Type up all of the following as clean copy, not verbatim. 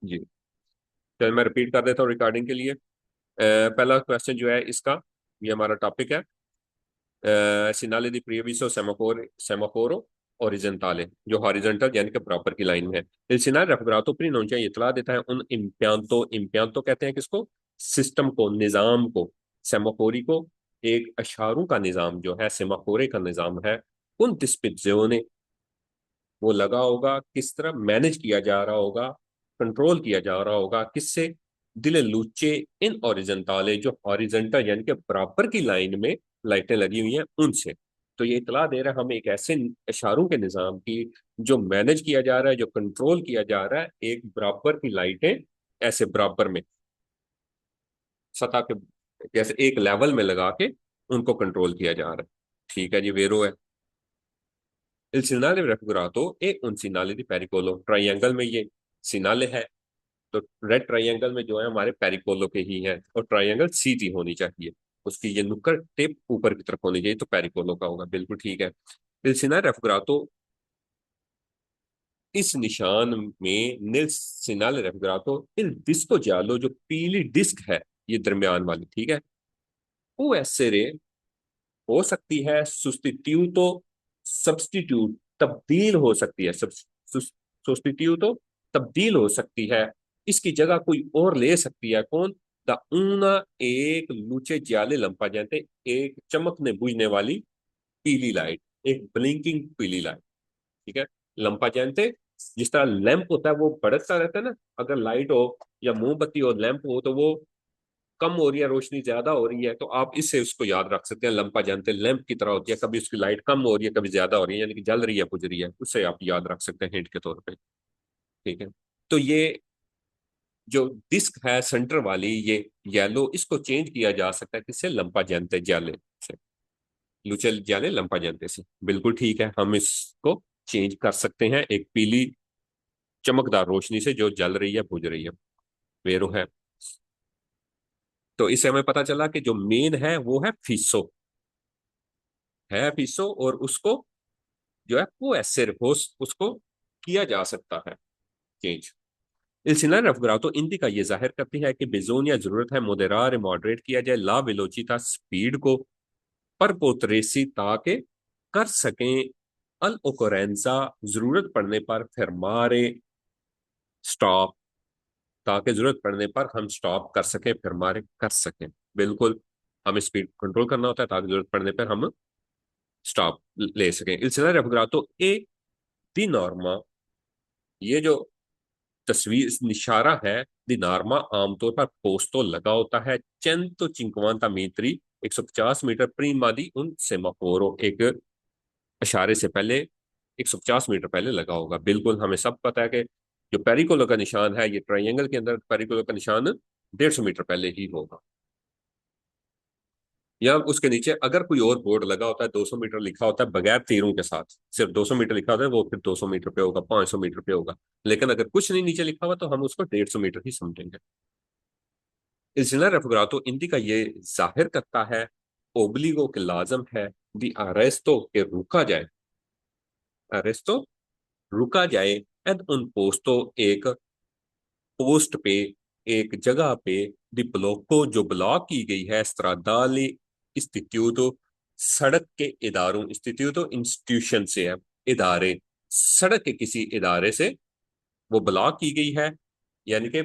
जी, चल मैं रिपीट कर देता हूँ रिकॉर्डिंग के लिए। पहला क्वेश्चन जो है इसका, ये हमारा टॉपिक है, sinale di previso semaforo orizzontale, जो हॉरिजॉन्टल यानी कि बराबर की लाइन में है। Il segnale raffigurato preannuncia, ये इतला देता है उन इम्पियांतो, इम्पियांतो कहते हैं किसको, सिस्टम को, निजाम को, सेमाफोरी को, एक अशारों का निजाम जो है, सेमाफोरे का निजाम है, उन डिस्पिजियोने, वो लगा होगा, किस तरह मैनेज किया जा रहा होगा, कंट्रोल किया जा रहा होगा, किससे, दिले लूचे इन ओरिजेंटाले, जो हॉरिजेंटल यानी कि बराबर की लाइन में लाइटें लगी हुई हैं उनसे। तो ये इतला दे रहा है हमें एक ऐसे इशारों के निजाम की जो मैनेज किया जा रहा है, जो कंट्रोल किया जा रहा है, एक बराबर की लाइटें ऐसे बराबर में सतह के जैसे एक लेवल में लगा के उनको कंट्रोल किया जा रहा है। ठीक है जी, वेरो है। Il sinale raffigurato è un sinale di pericolo, triangle में ये सिनाले है, तो रेड ट्राइंगल में जो है हमारे पेरिकोलो के ही है, और ट्राइंगल सीधी होनी चाहिए, उसकी ये नुक्कड़ टिप ऊपर की तरफ होनी चाहिए, तो पेरिकोलो का होगा, बिल्कुल ठीक है। il sinale raffigurato, इस निशान में नील सिनाले raffigurato il disco giallo, जो पीली डिस्क है, ये दरमियान वाली, ठीक है, वो ऐसे रे हो सकती है सुस्टिट्यूटो, सब्स्टिट्यूट तब्दील हो सकती है, सब्स्टिट्यूटो तब्दील हो सकती है, इसकी जगह कोई और ले सकती है, कौन, द ऊना, एक लूचे जाले लंपा जानते, एक चमकने बुझने वाली पीली लाइट, एक ब्लिंकिंग पीली लाइट, ठीक है। लंपा जानते, जिस तरह लैंप होता है वो भड़कता रहता है ना, अगर लाइट हो या मोमबत्ती और लैंप हो तो वो कम हो रही है, रोशनी ज्यादा हो रही है, तो आप इससे उसको याद रख सकते हैं, लंपा जानते हैं लैंप की तरह होती है, कभी उसकी लाइट कम हो रही है, कभी ज्यादा हो रही है, यानी कि जल रही है, बुझ रही है, उससे आप याद रख सकते हैं हिंट के तौर पे। ठीक है, तो ये जो डिस्क है सेंटर वाली, ये येलो, इसको चेंज किया जा सकता है किससे, लंपा जानते जाले से, लुचल जाले लंपा जानते से, बिल्कुल ठीक है, हम इसको चेंज कर सकते हैं एक पीली चमकदार रोशनी से जो जल रही है, बुझ रही है, वेरो है। तो इससे हमें पता चला कि जो मेन है वो है फीसो, है फीसो, और उसको जो है वो ऐसे रिपोर्स उसको किया जा सकता है change. Il segnale raffigurato indica, ये जाहिर करती है कि बेजोनिया जरूरत है मोदेरार मॉडरेट किया जाए ला वेलोचिटा स्पीड को, पर पोतरेसी ताकि कर सकें अल ओकोरेंजा, जरूरत पड़ने पर फरमारे स्टॉप, ताकि जरूरत पड़ने पर हम स्टॉप कर सकें, फरमारे कर सकें, बिल्कुल, हमें स्पीड कंट्रोल करना होता है ताकि जरूरत पड़ने पर हम स्टॉप ले सकें। Il segnale raffigurato e दी नॉर्मा, ये जो तस्वीर निशारा है, दी नॉर्मा आमतौर पर पोस्तो लगा होता है चंतो चिंकवांता मीत्री, 150 मीटर प्रीमा दी उन सेमाफोरो, एक इशारे से पहले 150 मीटर पहले लगा होगा, बिल्कुल हमें सब पता है कि जो पेरिकोलो का निशान है, ये ट्राइंगल के अंदर पेरिकोलो का निशान 150 मीटर पहले ही होगा, या उसके नीचे अगर कोई और बोर्ड लगा होता है 200 मीटर लिखा होता है बगैर तीरों के साथ, सिर्फ 200 मीटर लिखा होता है, वो फिर 200 मीटर पे होगा, 500 मीटर पे होगा, लेकिन अगर कुछ नहीं नीचे लिखा हुआ तो हम उसको 150 मीटर ही समझेंगे। इसलिए रेफुग्रातो इंदी का ये जाहिर करता है ओब्लिगो के लाजम है दी अरेस्तो के रुका जाए, अरेस्तो रुका जाए, एड उन पोस्तो, एक पोस्ट पे, एक जगह पे, दी ब्लॉको, जो ब्लॉक की गई है, स्त्रादाली इंस्टीट्यूटो, सड़क के इदारों, इंस्टीट्यूटो इंस्टीट्यूशन से है, इदारे, सड़क के किसी इदारे से वो ब्लॉक की गई है, यानी कि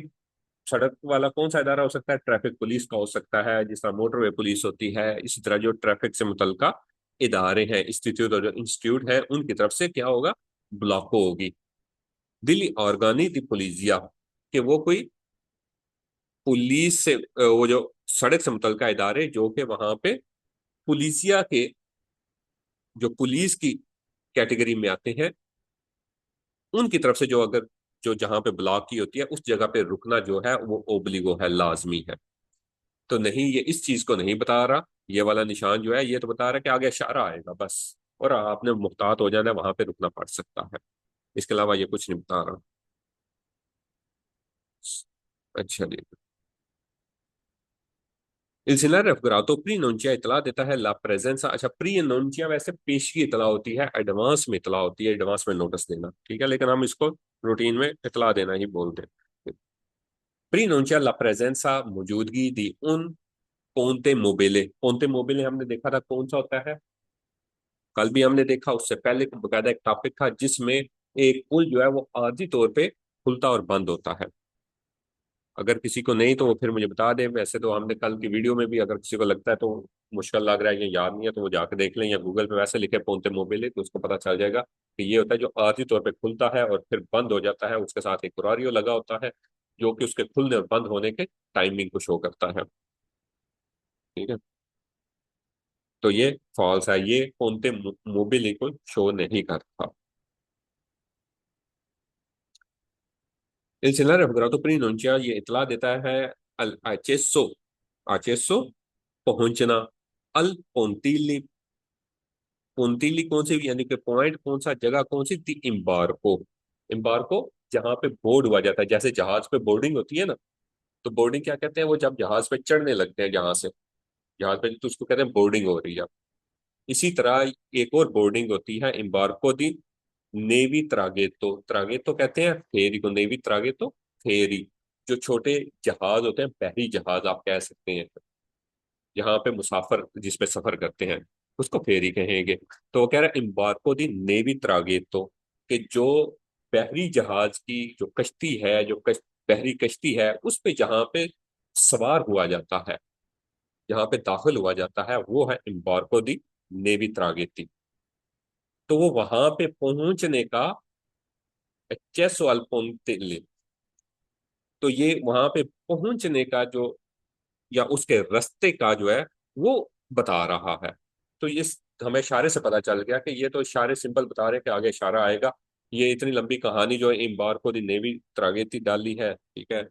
सड़क वाला कौन सा इदारा हो सकता है, ट्रैफिक पुलिस का हो सकता है, जिस तरह मोटरवे पुलिस होती है, इसी तरह जो ट्रैफिक से मुतलका इदारे हैं, इंस्टीट्यूट और जो इंस्टीट्यूट है, उनकी तरफ से क्या होगा, ब्लॉक होगी। दिल्ली ऑर्गानी दी पुलिसिया, कि वो कोई पुलिस से वो जो सड़क से मुतलका इदारे जो कि वहां पे पुलिसिया के, जो पुलिस की कैटेगरी में आते हैं, उनकी तरफ से जो अगर जो जहां पे ब्लॉक की होती है उस जगह पे रुकना जो है वो ओब्लिगो है, लाजमी है। तो नहीं, ये इस चीज को नहीं बता रहा, ये वाला निशान जो है ये तो बता रहा है कि आगे इशारा आएगा बस, और आपने मुहतात हो जाना है, वहां पे रुकना पड़ सकता है, इसके अलावा ये कुछ नहीं बता रहा। अच्छा जी। इल्सिला रेफगरातो प्री नोंचिया इतला देता है ला प्रेजेंसा, अच्छा प्री नोंचिया वैसे पेश की इतला होती है, एडवांस में इतला होती है, एडवांस में नोटिस देना, ठीक है, लेकिन हम इसको रूटीन में इतला देना ही बोलते हैं। प्री नोंचिया ला प्रेजेंसा मौजूदगी दी उन पोंते मोबिले हमने देखा था कौन सा होता है, कल भी हमने देखा, उससे पहले बकायदा एक टॉपिक था जिसमें एक पुल जो है वो आर्जी तौर पे खुलता और बंद होता है। अगर किसी को नहीं तो वो फिर मुझे बता दे, वैसे तो हमने कल की वीडियो में भी, अगर किसी को लगता है तो मुश्किल लग रहा है या याद नहीं है तो वो जाके देख लें, या गूगल पे वैसे लिखे पोंते मोबिले तो उसको पता चल जाएगा कि ये होता है जो आर्जी तौर पे खुलता है और फिर बंद हो जाता है, उसके साथ एक कुरारियो लगा होता है जो कि उसके खुलने और बंद होने के टाइमिंग को शो करता है। ठीक है, तो ये फॉल्स है, ये पोंते मोबिले को शो नहीं करता। Il segnale raffigurato pronuncia ये इतला देता है al accesso, accesso पहुंचना, अल पोंटिली, पोंटिली कौन सी, यानी कि पॉइंट कौन सा, जगह कौन सी थी, इम्बार्को, इम्बार्को जहां पे बोर्ड हुआ जाता है, जैसे जहाज पे बोर्डिंग होती है ना, तो बोर्डिंग क्या कहते हैं, वो जब जहाज पे चढ़ने लगते हैं जहां से, जहाज पे, तो उसको कहते हैं बोर्डिंग हो रही है। इसी तरह एक और बोर्डिंग होती है इम्बार्को दी नेवी त्रागेतो, त्रागेतो कहते हैं फेरी को, नेवी त्रागेतो फेरी, जो छोटे जहाज होते हैं, बहरी जहाज आप कह सकते हैं, यहाँ पे मुसाफिर जिसपे सफर करते हैं उसको फेरी कहेंगे। तो वो कह रहा है इम्बार्को दी नेवी त्रागेतो, कि जो बहरी जहाज की जो कश्ती है, जो बहरी कश्ती है, उस पे जहाँ पे सवार हुआ जाता है, जहाँ पे दाखिल हुआ जाता है, वो है इम्बार्को दी नेवी त्रागेती। तो वो वहां पे पहुंचने का एक्सेसो अल पोंते, तो ये वहां पे पहुंचने का जो, या उसके रास्ते का जो है वो बता रहा है। तो ये हमें इशारे से पता चल गया कि ये तो इशारे सिंपल बता रहे हैं कि आगे इशारा आएगा। ये इतनी लंबी कहानी जो है इम्बार्को दी नेवी त्रागेती डाली है, ठीक है,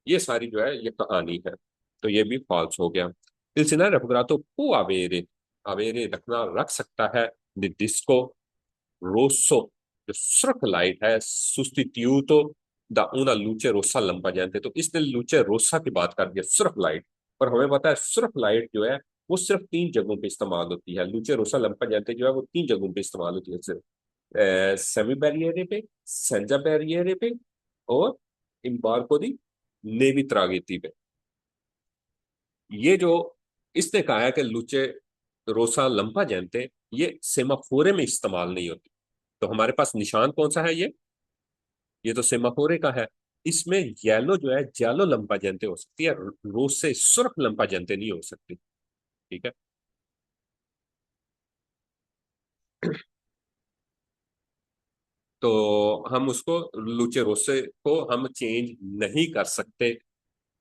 ये सारी जो है ये कहानी है, तो ये भी फॉल्स हो गया। Il scenario raffigurato può avere, avere रखना, रख सकता है, डिस्को रोसो जो सुर्ख लाइट है, सुस्टिट्यूटो दा una luce rossa lampeggiante, तो इसने लूचे रोसा की बात कर दिया, सुर्ख लाइट। और हमें पता है सुर्ख लाइट जो है वो सिर्फ तीन जगहों पे इस्तेमाल होती है, लूचे रोसा लंपाजेंटे जो है वो तीन जगहों पे इस्तेमाल होती है सिर्फ, सेमी बैरियर पे, सेंजा बैरियर पे, और इम्बार्को दी नेवी त्रागेती पे। ये जो इसने कहा है कि लूचे रोसा लंपा जैनते, ये सेमाफोरे में इस्तेमाल नहीं होती। तो हमारे पास निशान कौन सा है, ये तो सेमाफोरे का है। इसमें येलो जो है जालो लंपा जैनते हो सकती है, रोज से सुर्ख लंपा जैनते नहीं हो सकती। ठीक है, तो हम उसको लूचे रोसे को हम चेंज नहीं कर सकते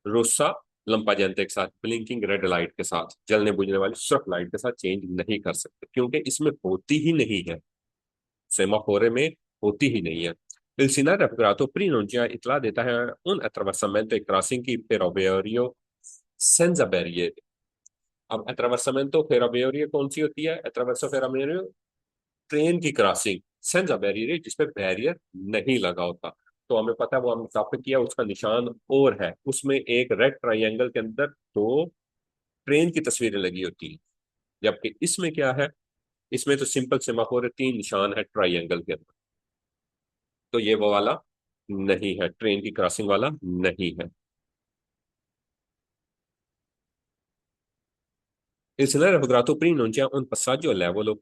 रोसा लंपा जैनते के साथ, ब्लिंकिंग रेड लाइट के साथ, जलने बुझने वाली सुर्ख लाइट के साथ चेंज नहीं कर सकते, क्योंकि इसमें होती ही नहीं है, सेमाफोरे में होती ही नहीं है। Il Sindaco Raffigurato Pronuncia इतला देता है un attraversamento e crossing की ferroviario senza barriere। अब attraversamento ferroviario कौन सी होती है, attraverso ferroviario ट्रेन की क्रॉसिंग, सेंजा बैरियर जिसपे बैरियर नहीं लगा होता। तो हमें पता है, वो हमने टॉपिक किया, उसका निशान और है, उसमें एक रेड ट्राइंगल के अंदर दो ट्रेन की तस्वीरें लगी होती हैं, जबकि इसमें क्या है, इसमें तो सिंपल सेमाफोर है, तीन निशान है ट्राइंगल के अंदर, तो ये वो वाला नहीं है, ट्रेन की क्रॉसिंग वाला नहीं है। इसलिए रघुरातो प्री नोंचिया उन पसाजो लेवलो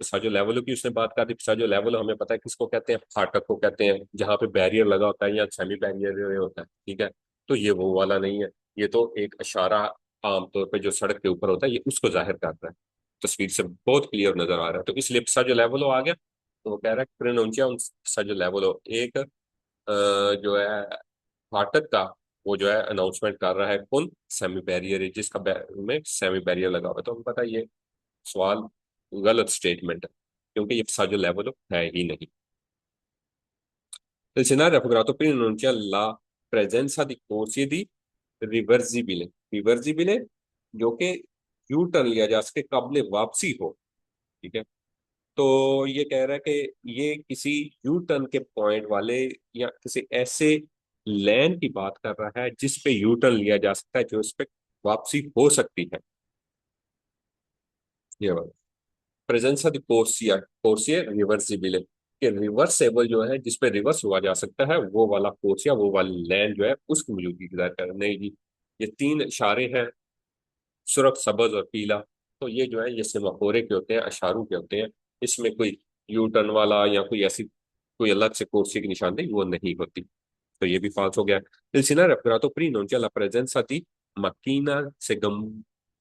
की उसने बात कर दी। पसाजो लेवलो हमें पता है किसको कहते हैं, फाटक को कहते हैं, जहां पे बैरियर लगा होता है या सेमी बैरियर होता है। ठीक है, तो ये वो वाला नहीं है, ये तो एक इशारा आमतौर पे जो सड़क के ऊपर होता है, ये उसको जाहिर करता है, तस्वीर से बहुत क्लियर नजर आ रहा है, तो इसलिए पसाजो लेवलो आ गया। तो वो कह रहा है प्रोनाउंसिया उन पसाजो लेवलो, एक जो है फाटक का, वो जो है अनाउंसमेंट कर रहा है, कौन, सेमी बैरियर है, जिसका में सेमी बैरियर लगा हुआ है। तो हमें पता है ये सवाल गलत स्टेटमेंट है, क्योंकि ये साजो लेवल है ही नहीं। Il scenario raffigurato prima non c'è la presenza di corsie di reversible, reversible जो कि यू टर्न लिया जा सके, काबिल वापसी हो। ठीक है, तो ये कह रहा है कि ये किसी यू टर्न के पॉइंट वाले या किसी ऐसे लैन की बात कर रहा है जिस पे यू टर्न लिया जा सकता है, जो इस पे वापसी हो सकती है। ये प्रेजेंस दी कोर्सिया, कोर्सिया रिवर्सिबल, कि रिवर्सेबल जो है, जिसपे रिवर्स हुआ जा सकता है, वो वाला कोर्स या वो वाली लैंड जो है उसकी मौजूदगी की जाहिर कर नहीं जी। ये तीन इशारे हैं, सुर्ख, सब्ज और पीला। तो ये जो है ये सेमाफोरे के होते हैं, अशारों के होते हैं। इसमें कोई यू टर्न वाला या कोई ऐसी कोई अलग से कोर्सी की निशानदेही वो नहीं होती। तो ये भी फॉल्स हो गया। Il scenario raffigurato preannuncia la presenza di macchina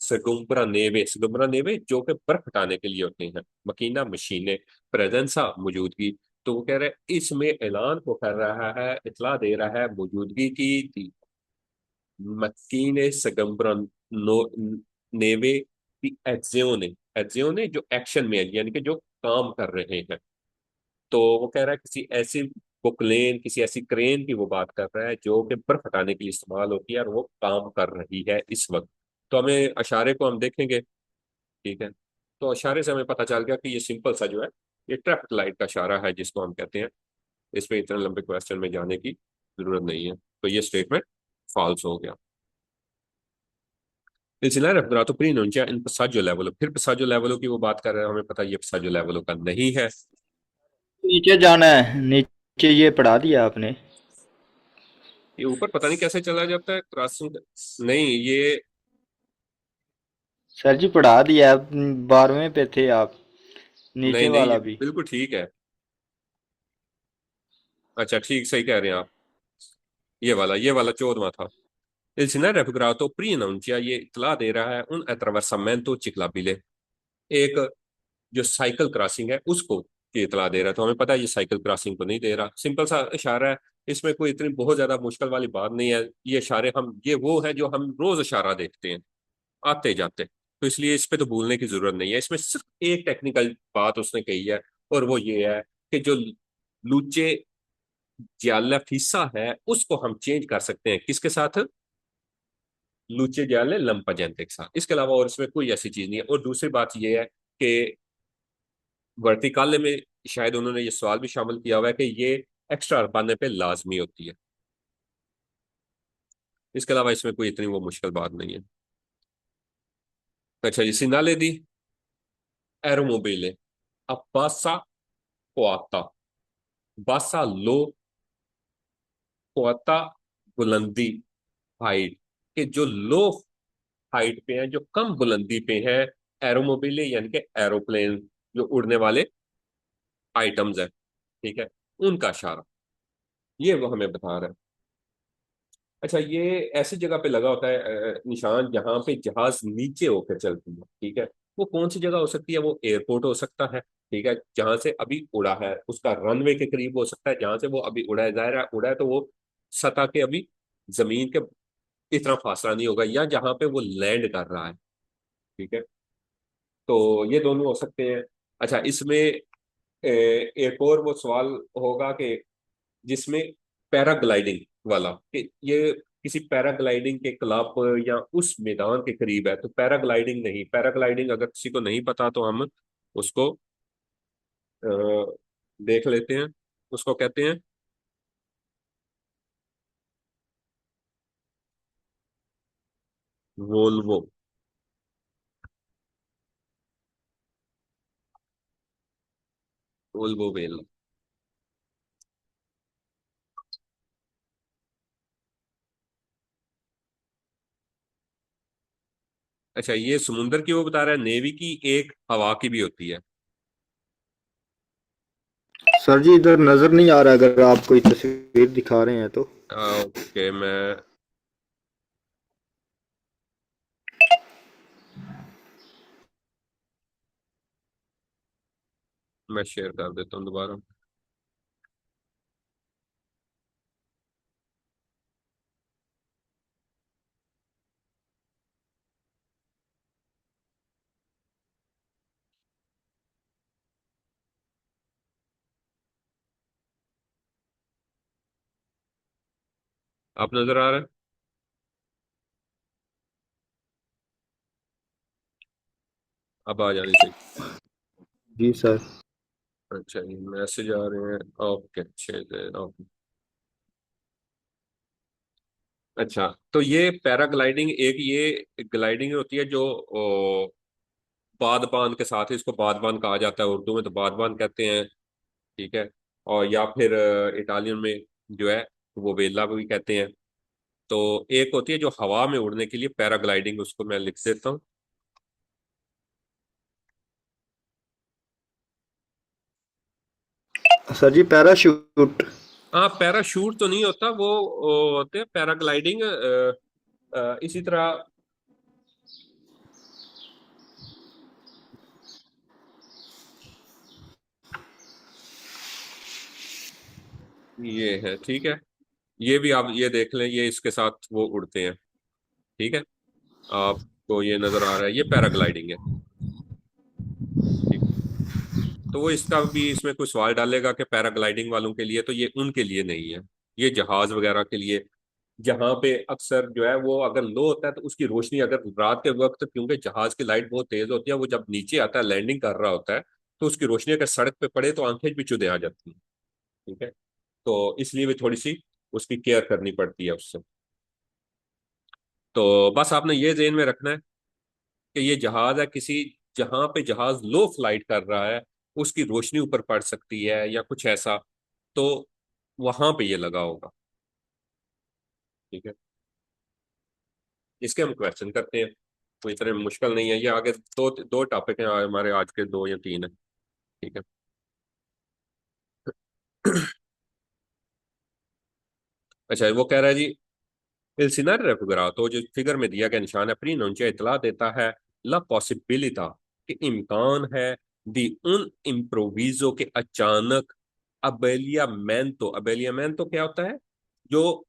segumbra neve जो कि बर्फ हटाने के लिए होते हैं। मकीना मशीनें, प्रेजेंसा मौजूदगी। तो वो कह रहे हैं इसमें ऐलान को कर रहा है, इतला दे रहा है मौजूदगी की मकीने सेगम्बरा नो नेवे की एक्जियोने जो एक्शन में है, यानी कि जो काम कर रहे हैं। तो वो कह रहा है किसी ऐसी बुकलेन, किसी ऐसी क्रेन की वो बात कर रहा है जो कि बर्फ हटाने के लिए इस्तेमाल होती है और वो काम कर रही है इस वक्त। तो हमें अशारे को हम देखेंगे, ठीक है। तो अशारे से हमें पता चल गया कि ये सिंपल सा जो है ये ट्रैफिक लाइट का इशारा है जिसको हम कहते हैं। इस पे इतने लंबे क्वेश्चन में जाने की जरूरत नहीं है। तो ये स्टेटमेंट फॉल्स हो गया। सिलसिला रेफरेंस तो प्री इन पसाजो लेवलो, फिर पसाजो लेवलो की वो बात कर रहे हैं, हमें पता है ये पसाजो लेवलो का नहीं है। नीचे जाना है, नीचे ये पढ़ा दिया आपने। ये ऊपर पता नहीं कैसे चला जाता है क्रॉसिंग। नहीं ये सर जी पढ़ा दिया, 12वें पे थे आप, नीचे नहीं नहीं ये वाला भी। बिल्कुल ठीक है। अच्छा ठीक, सही कह रहे हैं आप। ये वाला 14वां था। Il scenario raffigurato preannuncia ये इतला दे रहा है उन attraversamento ciclabile, एक जो साइकिल क्रॉसिंग है उसको ये इतला दे रहा है। तो हमें पता है ये साइकिल क्रॉसिंग को नहीं दे रहा, सिंपल सा इशारा है। इसमें कोई इतनी बहुत ज्यादा मुश्किल वाली बात नहीं है। ये इशारे हम ये वो है जो हम रोज इशारा देखते हैं आते जाते। तो इसलिए इस पे तो भूलने की जरूरत नहीं है। इसमें सिर्फ एक टेक्निकल बात उसने कही है, और वो ये है कि जो लूचे जियाला फीसा है उसको हम चेंज कर सकते हैं किसके साथ, लूचे जियाले लंपाजेंटे के साथ। इसके अलावा और इसमें कोई ऐसी चीज नहीं है। और दूसरी बात ये है कि वर्टिकाले में शायद उन्होंने ये सवाल भी शामिल किया हुआ है कि ये एक्स्ट्रा पाने पे लाजमी होती है। इसके अलावा इसमें कोई इतनी वो मुश्किल बात नहीं है। अच्छा जी, सिनाले दी एरोमोबिले अब्बासा कोआता, बासा लो कोआता बुलंदी, हाइट, कि जो लो हाइट पे हैं, जो कम बुलंदी पे हैं, एरोमोबिले यानी कि एरोप्लेन, जो उड़ने वाले आइटम्स है, ठीक है, उनका इशारा ये वो हमें बता रहा है। अच्छा ये ऐसी जगह पे लगा होता है निशान जहां पे जहाज नीचे होकर चलती है, ठीक है। वो कौन सी जगह हो सकती है, वो एयरपोर्ट हो सकता है, ठीक है, जहां से अभी उड़ा है, उसका रनवे के करीब हो सकता है जहां से वो अभी उड़ा है। जाहिर है उड़ा है तो वो सतह के अभी जमीन के इतना फासला नहीं होगा, या जहां पे वो लैंड कर रहा है, ठीक है। तो ये दोनों हो सकते हैं। अच्छा इसमें एक और वो सवाल होगा कि जिसमें पैराग्लाइडिंग वाला, कि ये किसी पैराग्लाइडिंग के क्लब या उस मैदान के करीब है। तो पैराग्लाइडिंग नहीं, पैराग्लाइडिंग अगर किसी को नहीं पता तो हम उसको अ, देख लेते हैं। उसको कहते हैं वोल्वो, वोल्वो वेल। अच्छा ये समुंदर की वो बता रहा है, नेवी की एक हवा की भी होती है। सर जी इधर नजर नहीं आ रहा, अगर आप कोई तस्वीर दिखा रहे हैं तो। ओके मैं शेयर कर देता हूँ दोबारा। आप नजर आ रहा है? अब आ जानी चाहिए। जी सर। अच्छा ये मैसेज आ रहे हैं, ओके अच्छे से ओके। अच्छा तो ये पैराग्लाइडिंग एक ये ग्लाइडिंग होती है जो बादबान के साथ है। इसको बादबान कहा जाता है, उर्दू में तो बादबान कहते हैं। ठीक है। और या फिर इटालियन में जो है वो वेला भी कहते हैं। तो एक होती है जो हवा में उड़ने के लिए पैराग्लाइडिंग, उसको मैं लिख देता हूँ। सर जी पैराशूट। हाँ, पैराशूट तो नहीं होता वो होते हैं पैराग्लाइडिंग। इसी तरह ये है, ठीक है। ये भी आप ये देख लें, ये इसके साथ वो उड़ते हैं। ठीक है, आपको ये नजर आ रहा है, ये पैराग्लाइडिंग है। ठीक। तो वो इसका भी इसमें कोई सवाल डालेगा कि पैराग्लाइडिंग वालों के लिए, तो ये उनके लिए नहीं है। ये जहाज वगैरह के लिए, जहां पे अक्सर जो है वो अगर लो होता है तो उसकी रोशनी अगर रात के वक्त, क्योंकि जहाज की लाइट बहुत तेज होती है, वो जब नीचे आता है लैंडिंग कर रहा होता है, तो उसकी रोशनी अगर सड़क पे पड़े तो आंखें भी चुदे आ जाती हैं। ठीक है। तो इसलिए भी थोड़ी सी उसकी केयर करनी पड़ती है उससे। तो बस आपने ये जेन में रखना है कि ये जहाज है किसी, जहां पे जहाज लो फ्लाइट कर रहा है उसकी रोशनी ऊपर पड़ सकती है या कुछ ऐसा, तो वहां पे ये लगा होगा। ठीक है। इसके हम क्वेश्चन करते हैं, कोई इतने मुश्किल नहीं है ये। आगे दो दो टॉपिक हैं हमारे आज के, दो या तीन है। ठीक है। अच्छा, वो कह रहा है जी, il scenario raffigurato जो फिगर में दिया गया निशान है, प्रीनोंचिया इतला देता है ला पॉसिबिलिटा, कि इम्कान है, दी उन इम्प्रोविजो के अचानक अबेलियामेंतो। अबेलियामेंतो क्या होता है? जो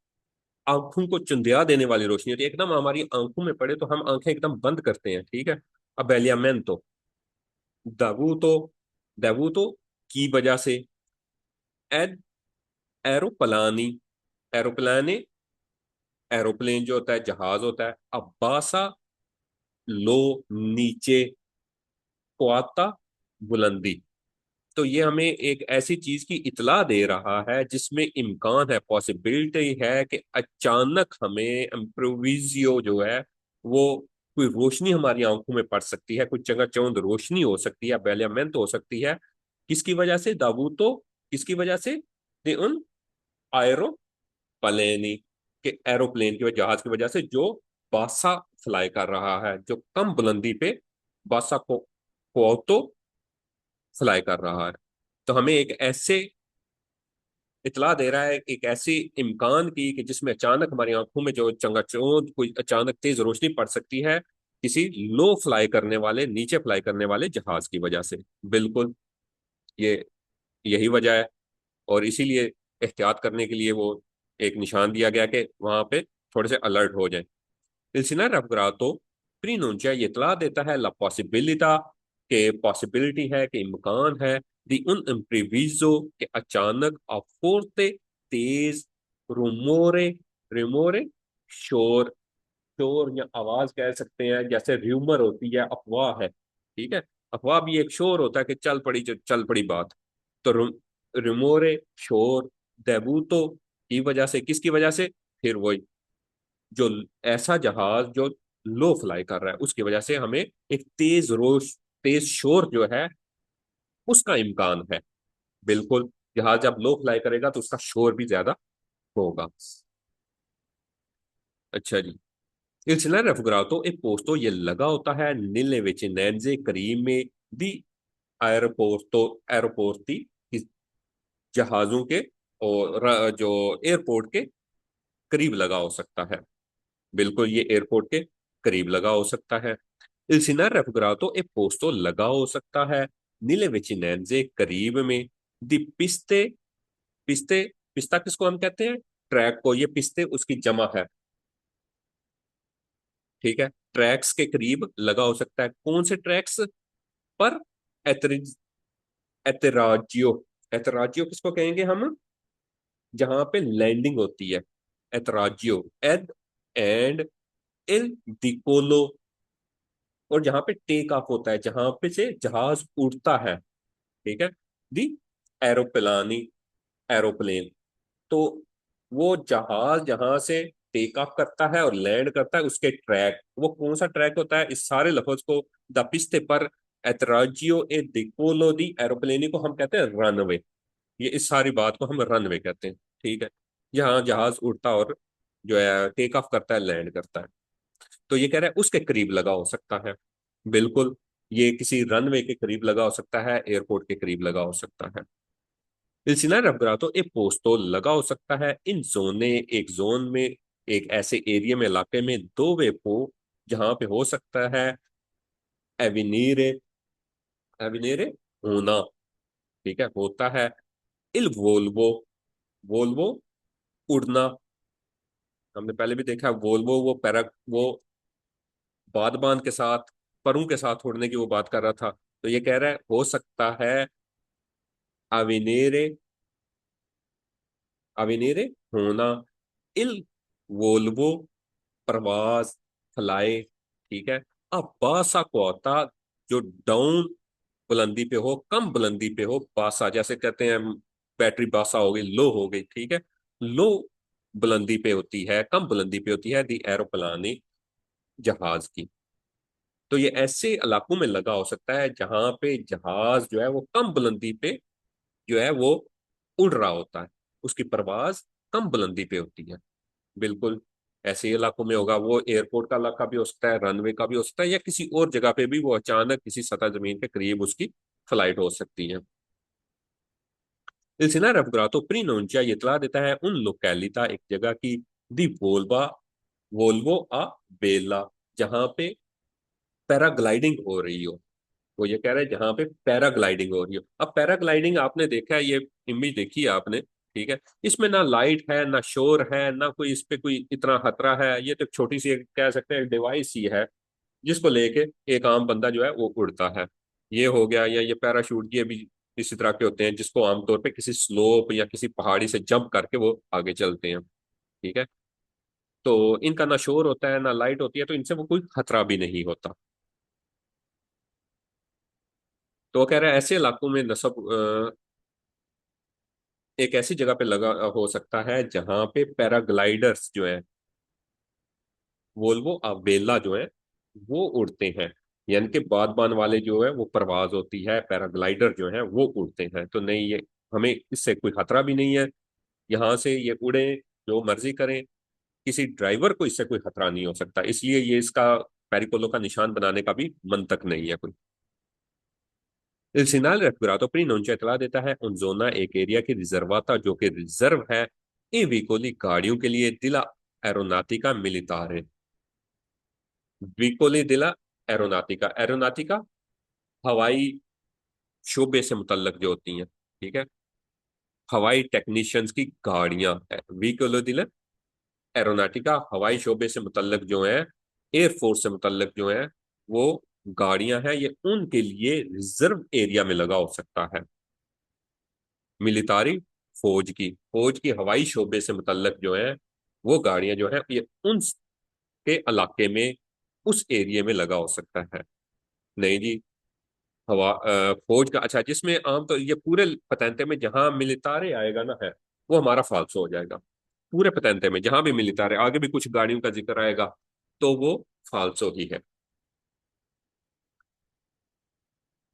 आंखों को चुंधिया देने वाली रोशनी होती है, एकदम हमारी आंखों में पड़े तो हम आंखें एकदम बंद करते हैं। ठीक है। अबेलियामेंतो दावूतो, दावूतो की वजह से, एड एरोप्लानी, एरोप्लाने, एरोप्लेन जो होता है जहाज होता है, अब्बासा लो नीचे, क्वाता बुलंदी। तो ये हमें एक ऐसी चीज की इतला दे रहा है जिसमें इम्कान है, पॉसिबिलिटी है कि अचानक हमें इम्प्रोविजियो जो है वो, कोई रोशनी हमारी आंखों में पड़ सकती है, कुछ जगह चौंध रोशनी हो सकती है, बेलियामेंट हो सकती है। किसकी वजह से? दावूतो, किसकी वजह से? दे उन आयरो पलेनी, के एरोप्लेन की वजह, जहाज की वजह से, जो बासा फ्लाई कर रहा है, जो कम बुलंदी पे बासा को क्वातो फ्लाई कर रहा है। तो हमें एक ऐसे इतला दे रहा है, एक ऐसी इम्कान की कि जिसमें अचानक हमारी आंखों में जो चंगाचौंध, कोई अचानक तेज रोशनी पड़ सकती है किसी लो फ्लाई करने वाले, नीचे फ्लाई करने वाले जहाज की वजह से। बिल्कुल, ये यही वजह है। और इसीलिए एहतियात करने के लिए वो एक निशान दिया गया कि वहां पे थोड़े से अलर्ट हो जाए। Il Sinar Afgrato प्रीनुncia ये इतला देता है ला पॉसिबिलिटा, के पॉसिबिलिटी है, कि इम्कान है, दी उन इम्प्रीविजो, के अचानक, अफोर्ते तेज, रूमोरे, रिमोरे शोर, शोर या आवाज कह सकते हैं, जैसे र्यूमर होती है, अफवाह है। ठीक है। अफवाह भी एक शोर होता है कि चल पड़ी बात। तो रिमोरे शोर, देबूतो की वजह से, किसकी वजह से? फिर वही, जो ऐसा जहाज जो लो फ्लाई कर रहा है उसकी वजह से हमें एक तेज शोर जो है उसका इम्कान है। बिल्कुल, जहाज जब लो फ्लाई करेगा तो उसका शोर भी ज्यादा होगा। अच्छा जी। Il scenario raffigurato è posto ये लगा होता है nelle vicinanze करीब में दी एयरपोर्टी, जहाजों के और जो एयरपोर्ट के करीब लगा हो सकता है। बिल्कुल, ये एयरपोर्ट के करीब लगा हो सकता है। Il scenario raffigurato è posto लगा हो सकता है nelle vicinanze करीब में दी पिस्ते, पिस्ते, पिस्ता किसको हम कहते हैं? ट्रैक को। ये पिस्ते उसकी जमा है। ठीक है। ट्रैक्स के करीब लगा हो सकता है। कौन से ट्रैक्स पर? एतरिज, एतराजियो, एतराजियो किसको कहेंगे हम? जहां पे लैंडिंग होती है, एतराजियो, एड एंड इल दिकोलो। और जहां पे टेक ऑफ होता है, जहां पे से जहाज उड़ता है। ठीक है। दी एरोप्लानी, एरोप्लेन। तो वो जहाज जहां से टेक ऑफ करता है और लैंड करता है, उसके ट्रैक, वो कौन सा ट्रैक होता है? इस सारे लफ्ज को द पिस्ते पर एतराजियो ए दिकोलो दी एरोप्लेनी को हम कहते हैं रनवे। ये इस सारी बात को हम रनवे कहते हैं, ठीक है। यहाँ जहाज उड़ता और जो है टेक ऑफ करता है, लैंड करता है। तो ये कह रहा है उसके करीब लगा हो सकता है। बिल्कुल, ये किसी रनवे के करीब लगा हो सकता है, एयरपोर्ट के करीब लगा हो सकता है। Il scenario raffigurato e posto लगा हो सकता है इन जोने, एक जोन में, एक ऐसे एरिया में, इलाके में, दो वे पो, जहां पे हो सकता है एविनीरे, एविनेरे होना, ठीक है, होता है। इल वोल्वो, वोल्वो उड़ना, हमने पहले भी देखा है वोल्वो, वो पैरा, वो बादबान के साथ, परों के साथ उड़ने की वो बात कर रहा था। तो ये कह रहा है हो सकता है अविनेरे, अविनेरे होना, इल वोल्वो प्रवास, फ्लाई, ठीक है। अब बासा को आता जो डाउन बुलंदी पे हो, कम बुलंदी पे हो, बासा जैसे कहते हैं बैटरी बासा हो गई, लो हो गई, ठीक है। लो बुलंदी पे होती है, कम बुलंदी पे होती है दी एरोप्लानी, जहाज की। तो ये ऐसे इलाकों में लगा हो सकता है जहां पे जहाज जो है वो कम बुलंदी पे जो है वो उड़ रहा होता है, उसकी परवाज कम बुलंदी पे होती है। बिल्कुल, ऐसे इलाकों में होगा वो, एयरपोर्ट का इलाका भी हो सकता है, रनवे का भी हो सकता है, या किसी और जगह पे भी वो अचानक किसी सतह जमीन के करीब उसकी फ्लाइट हो सकती है। Il scenario raffigurato preannuncia ये इतला देता है उन लोकेलिटा, एक जगह की, दी वोल्वा, वोल्वो आ बेला, जहां पे पैराग्लाइडिंग हो रही हो। वो ये कह रहे हैं जहां पे पैराग्लाइडिंग हो रही हो। अब पैराग्लाइडिंग आपने देखा है, ये इमेज देखी है आपने, ठीक है। इसमें ना लाइट है, ना शोर है, ना कोई इस पे कोई इतना खतरा है। ये तो छोटी सी कह सकते हैं डिवाइस ही है, जिसको लेके एक आम बंदा जो है वो उड़ता है। ये हो गया, या ये पैराशूट, ये भी इसी तरह के होते हैं, जिसको आमतौर पे किसी स्लोप या किसी पहाड़ी से जंप करके वो आगे चलते हैं, ठीक है। तो इनका ना शोर होता है, ना लाइट होती है, तो इनसे वो कोई खतरा भी नहीं होता। तो वो कह रहा है ऐसे इलाकों में नस्ब एक ऐसी जगह पे लगा हो सकता है जहां पे पैराग्लाइडर्स जो है, वोल्वो अवेला जो है, वो उड़ते हैं। यानी कि बादबान वाले जो है वो परवाज होती है, पैराग्लाइडर जो है वो उड़ते हैं। तो नहीं, ये हमें इससे कोई खतरा भी नहीं है, यहाँ से ये उड़े, जो मर्जी करें, किसी ड्राइवर को इससे कोई खतरा नहीं हो सकता। इसलिए ये इसका पेरिकोलो का निशान बनाने का भी मंतक नहीं है कोई। Il segnale raffigurato prima non ci इतला देता है उन जोना, एक एरिया की रिजर्वाता, जो कि रिजर्व है ए विकोली गाड़ियों के लिए, दिला एरोनाटिका मिलितारे, विकोली दिला एरोनाटिका, एरोनाटिका हवाई शोबे से मुतल्लक जो होती हैं, ठीक है, हवाई टेक्नीशियंस की गाड़ियां है। विकोलो दिला एरोनाटिका हवाई शोबे से मुतल्लक जो है, एयरफोर्स से मुतल्लक जो है वो गाड़ियां हैं, ये उनके लिए रिजर्व एरिया में लगा हो सकता है। मिलिटारी, फौज की हवाई शोबे से मुतल्लक जो है वो गाड़ियां जो है, ये उनके इलाके में, उस एरिया में लगा हो सकता है। नहीं जी, फौज का, अच्छा, जिसमें आम तो ये पूरे पतेंते में जहां मिलितारे आएगा ना है, वो हमारा फालसो हो जाएगा। पूरे पतेंते में जहां भी मिलितारे, आगे भी कुछ गाड़ियों का जिक्र आएगा, तो वो फालसो ही है।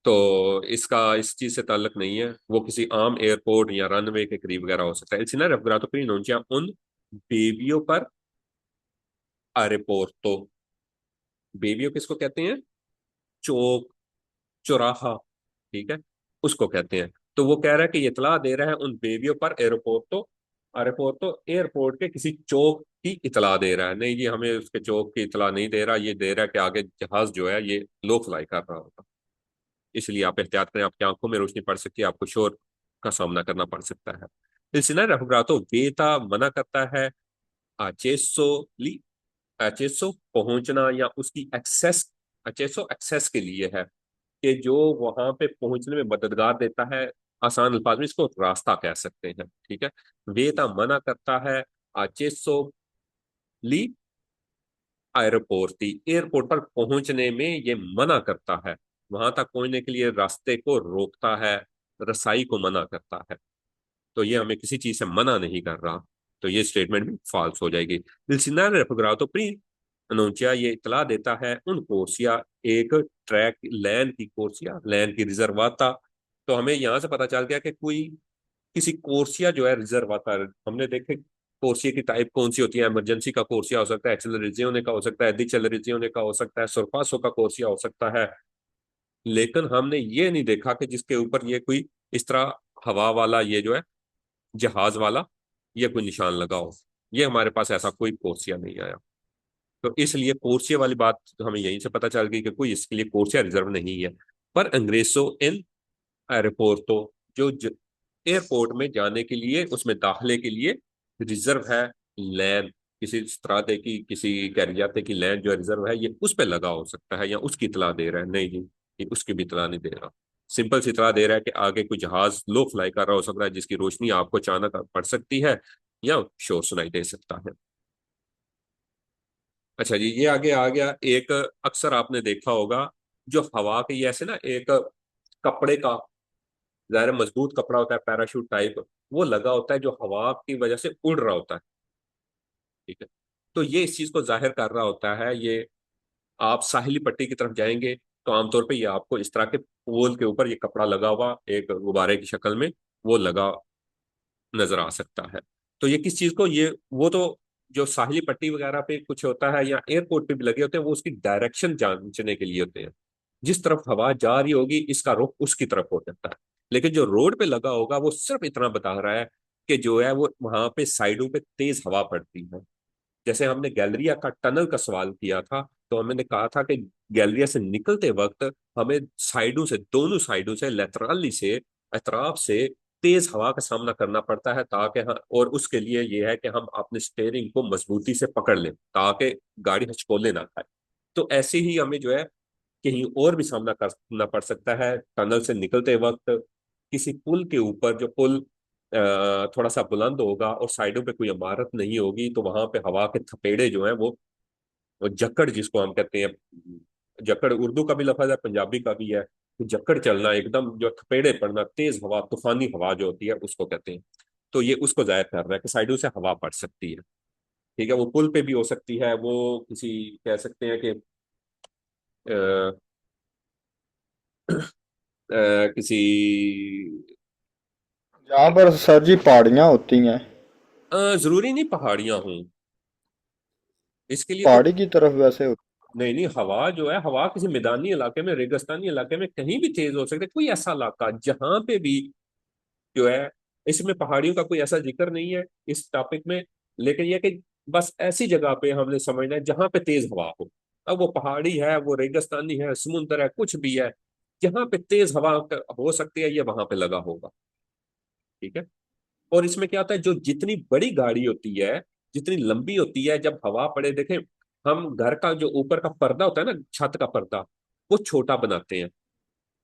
तो इसका इस चीज से ताल्लुक नहीं है, वो किसी आम एयरपोर्ट या रनवे के करीब वगैरह हो सकता है। इसी ना रफगरातो प्रीनोंचिया उन बेबियों पर अरेपोर्तो, बेबियों किसको कहते हैं? चौक, चौराहा, ठीक है, उसको कहते हैं। तो वो कह रहा है कि ये इतला दे रहा है उन बेबियों पर एयरपोर्टो, एयरपोर्टो एयरपोर्ट के किसी चौक की इतला दे रहा है। नहीं जी, हमें उसके चौक की इतला नहीं दे रहा, ये दे रहा है कि आगे जहाज जो है ये लो फ्लाई कर रहा होगा। इसलिए आप एहतियात करें, आपकी आंखों में रोशनी पड़ सकती है, आपको शोर का सामना करना पड़ सकता है। इसलिए रफगरातो बेता मना करता है अचेसो ली, अचेसो पहुंचना, या उसकी एक्सेस, अचेसो एक्सेस के लिए है, कि जो वहां पे पहुंचने में मददगार देता है। आसान अल्फाज में इसको रास्ता कह सकते हैं, ठीक है। वेता मना करता है अचेसो ली एयरपोर्ट, एयरपोर्ट पर पहुंचने में ये मना करता है, वहां तक पहुंचने के लिए रास्ते को रोकता है, रसाई को मना करता है। तो ये हमें किसी चीज से मना नहीं कर रहा, तो ये स्टेटमेंट भी फॉल्स हो जाएगी। दिलसिनार रेफोग्रातो प्री अनोचिया ये इतला देता है उन कोर्सिया, एक ट्रैक लैन की कोर्सिया, लैन की रिजर्वाता। तो हमें यहां से पता चल गया कि कोई किसी कोर्सिया जो है रिजर्व आता है, हमने देखे कोर्सिया की टाइप कौन सी होती है, इमरजेंसी का कोर्सिया हो सकता है, एक्सेलरेजियोने का हो सकता है, डिसेलरेजियोने का हो सकता है, सरपासो का कोर्सिया हो सकता है। लेकिन हमने ये नहीं देखा कि जिसके ऊपर ये कोई इस तरह हवा वाला ये जो है जहाज वाला ये कोई निशान लगा हो। ये हमारे पास ऐसा कोई कोर्सिया नहीं आया। तो इसलिए कोर्सिया वाली बात हमें यहीं से पता चल गई कि कोई इसके लिए कोर्सिया रिजर्व नहीं है। पर अंग्रेजों इन एयरपोर्टों जो एयरपोर्ट में जाने के लिए, उसमें दाखिले के लिए रिजर्व है लैन, किसी इस तरह की किसी कैरियाते की लैन जो रिजर्व है, ये उस पर लगा हो सकता है या उसकी इतला दे रहा है। नहीं जी, ये उसकी भी इतला नहीं दे रहा। सिंपल सी इतला दे रहा है कि आगे कोई जहाज लो फ्लाई कर रहा हो सकता है, जिसकी रोशनी आपको अचानक पड़ सकती है या शोर सुनाई दे सकता है। अच्छा जी, ये आगे आ गया एक, अक्सर आपने देखा होगा जो हवा के ये ऐसे ना एक कपड़े का, ज़ाहिर है मजबूत कपड़ा होता है पैराशूट टाइप, वो लगा होता है जो हवा की वजह से उड़ रहा होता है। ठीक है। तो ये इस चीज को जाहिर कर रहा होता है। ये आप साहिली पट्टी की तरफ जाएंगे तो आमतौर पे ये आपको इस तरह के पोल के ऊपर ये कपड़ा लगा हुआ एक गुब्बारे की शक्ल में वो लगा नजर आ सकता है। तो ये किस चीज को, ये वो तो जो साहिली पट्टी वगैरह पे कुछ होता है या एयरपोर्ट पे भी लगे होते हैं, वो उसकी डायरेक्शन जांचने के लिए होते हैं। जिस तरफ हवा जा रही होगी इसका रुख उसकी तरफ हो जाता है। लेकिन जो रोड पे लगा होगा वो सिर्फ इतना बता रहा है कि जो है वो वहां पे साइडों पे तेज हवा पड़ती है। जैसे हमने गैलरिया का टनल का सवाल किया था, तो हमने कहा था कि गैलरिया से निकलते वक्त हमें साइडों से, दोनों साइडों से, लेटरली से, अतराफ से तेज हवा का सामना करना पड़ता है ताकि और उसके लिए यह है कि हम अपने स्टेयरिंग को मजबूती से पकड़ लें ताकि गाड़ी हचकोले ना खाए। तो ऐसे ही हमें जो है कहीं और भी सामना करना पड़ सकता है टनल से निकलते वक्त। किसी पुल के ऊपर, जो पुल थोड़ा सा बुलंद होगा और साइडों पे कोई इमारत नहीं होगी, तो वहां पे हवा के थपेड़े जो हैं वो जक्कड़ जिसको हम कहते हैं, जक्कड़ उर्दू का भी लफज है, पंजाबी का भी है। तो जक्कड़ चलना, एकदम जो थपेड़े पड़ना, तेज हवा, तूफानी हवा जो होती है उसको कहते हैं। तो ये उसको जाहिर कर रहा है कि साइडों से हवा पड़ सकती है। ठीक है, वो पुल पे भी हो सकती है, वो किसी, कह सकते हैं कि किसी यहाँ पर सर जी पहाड़ियाँ होती हैं। जरूरी नहीं पहाड़ियां हों इसके लिए तो। पहाड़ी की तरफ वैसे होती। नहीं नहीं, हवा जो है, हवा किसी मैदानी इलाके में, रेगिस्तानी इलाके में कहीं भी तेज हो सकती है। कोई ऐसा इलाका जहां पे भी जो है, इसमें पहाड़ियों का कोई ऐसा जिक्र नहीं है इस टॉपिक में। लेकिन यह कि बस ऐसी जगह पे हमने समझना है जहां पे तेज हवा हो। अब वो पहाड़ी है, वो रेगिस्तानी है, समुद्र है, कुछ भी है, जहां पे तेज हवा हो सकती है ये वहां पे लगा होगा। ठीक है। और इसमें क्या होता है, जो जितनी बड़ी गाड़ी होती है, जितनी लंबी होती है, जब हवा पड़े, देखें हम घर का जो ऊपर का पर्दा होता है ना, छत का पर्दा, वो छोटा बनाते हैं।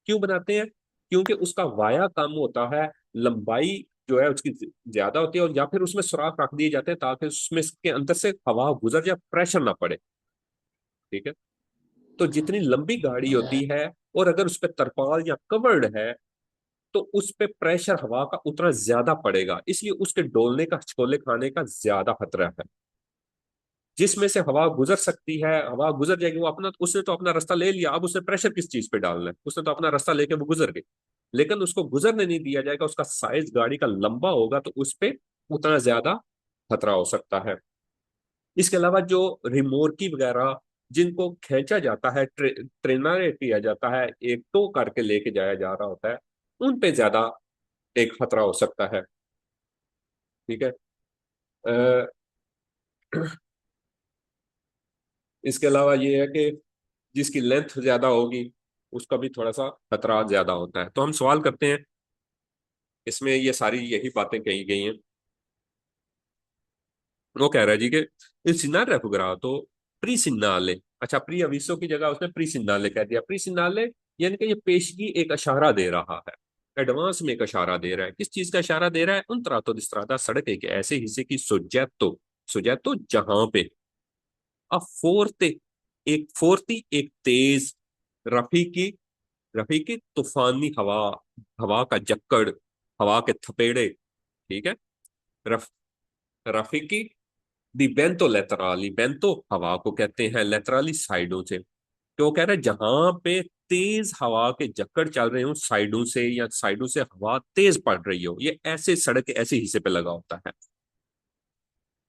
क्यों बनाते हैं? क्योंकि उसका वाया कम होता है, लंबाई जो है उसकी ज्यादा होती है, और या फिर उसमें सुराख रख दिए जाते हैं ताकि उसमें के अंदर से हवा गुजर जाए, प्रेशर ना पड़े। ठीक है। तो जितनी लंबी गाड़ी होती है और अगर उस पर तरपाल या कवर्ड है, तो उस पे प्रेशर हवा का उतना ज्यादा पड़ेगा, इसलिए उसके डोलने का, हचकोले खाने का ज्यादा खतरा है। जिसमें से हवा गुजर सकती है, हवा गुजर जाएगी, वो अपना, उसने तो अपना रास्ता ले लिया, अब उसने प्रेशर किस चीज पे डालना है? उसने तो अपना रास्ता लेके वो गुजर गई। लेकिन उसको गुजरने नहीं दिया जाएगा, उसका साइज गाड़ी का लंबा होगा तो उस पे उतना ज्यादा खतरा हो सकता है। इसके अलावा जो रिमोरकी वगैरह जिनको खींचा जाता है, ट्रेनर किया जाता है, एक टो करके लेके जाया जा रहा होता है, उन पे ज्यादा एक खतरा हो सकता है। ठीक है। अ, इसके अलावा ये है कि जिसकी लेंथ ज्यादा होगी उसका भी थोड़ा सा खतरा ज्यादा होता है। तो हम सवाल करते हैं, इसमें ये सारी यही बातें कही गई हैं। वो कह रहा है जी कि il segnale raffigurato pre-signale, अच्छा प्री अविसो की जगह उसने प्री सिन्नाले कह दिया। प्री सिन्नाले यानी कि ये पेशगी एक इशारा दे रहा है, एडवांस में एक इशारा दे रहा है। किस चीज का इशारा दे रहा है? उन तरातो दिस्त्रादा, सड़क एक ऐसे हिस्से की सोजेतो, सोजेतो जहां पे अब फोर्ते, एक फोर्ती, एक तेज, रफीकी, रफीकी तूफानी हवा, हवा का जक्कड़, हवा के थपेड़े। ठीक है। रफ रफीकी दी बेंतो लेतराली, बेंतो हवा को कहते हैं, लेतराली साइडों से। तो वो कह रहे हैं जहां पे तेज हवा के झक्कड़ चल रहे हो साइडों से, या साइडों से हवा तेज पड़ रही हो, ये ऐसे सड़क के ऐसे हिस्से पे लगा होता है।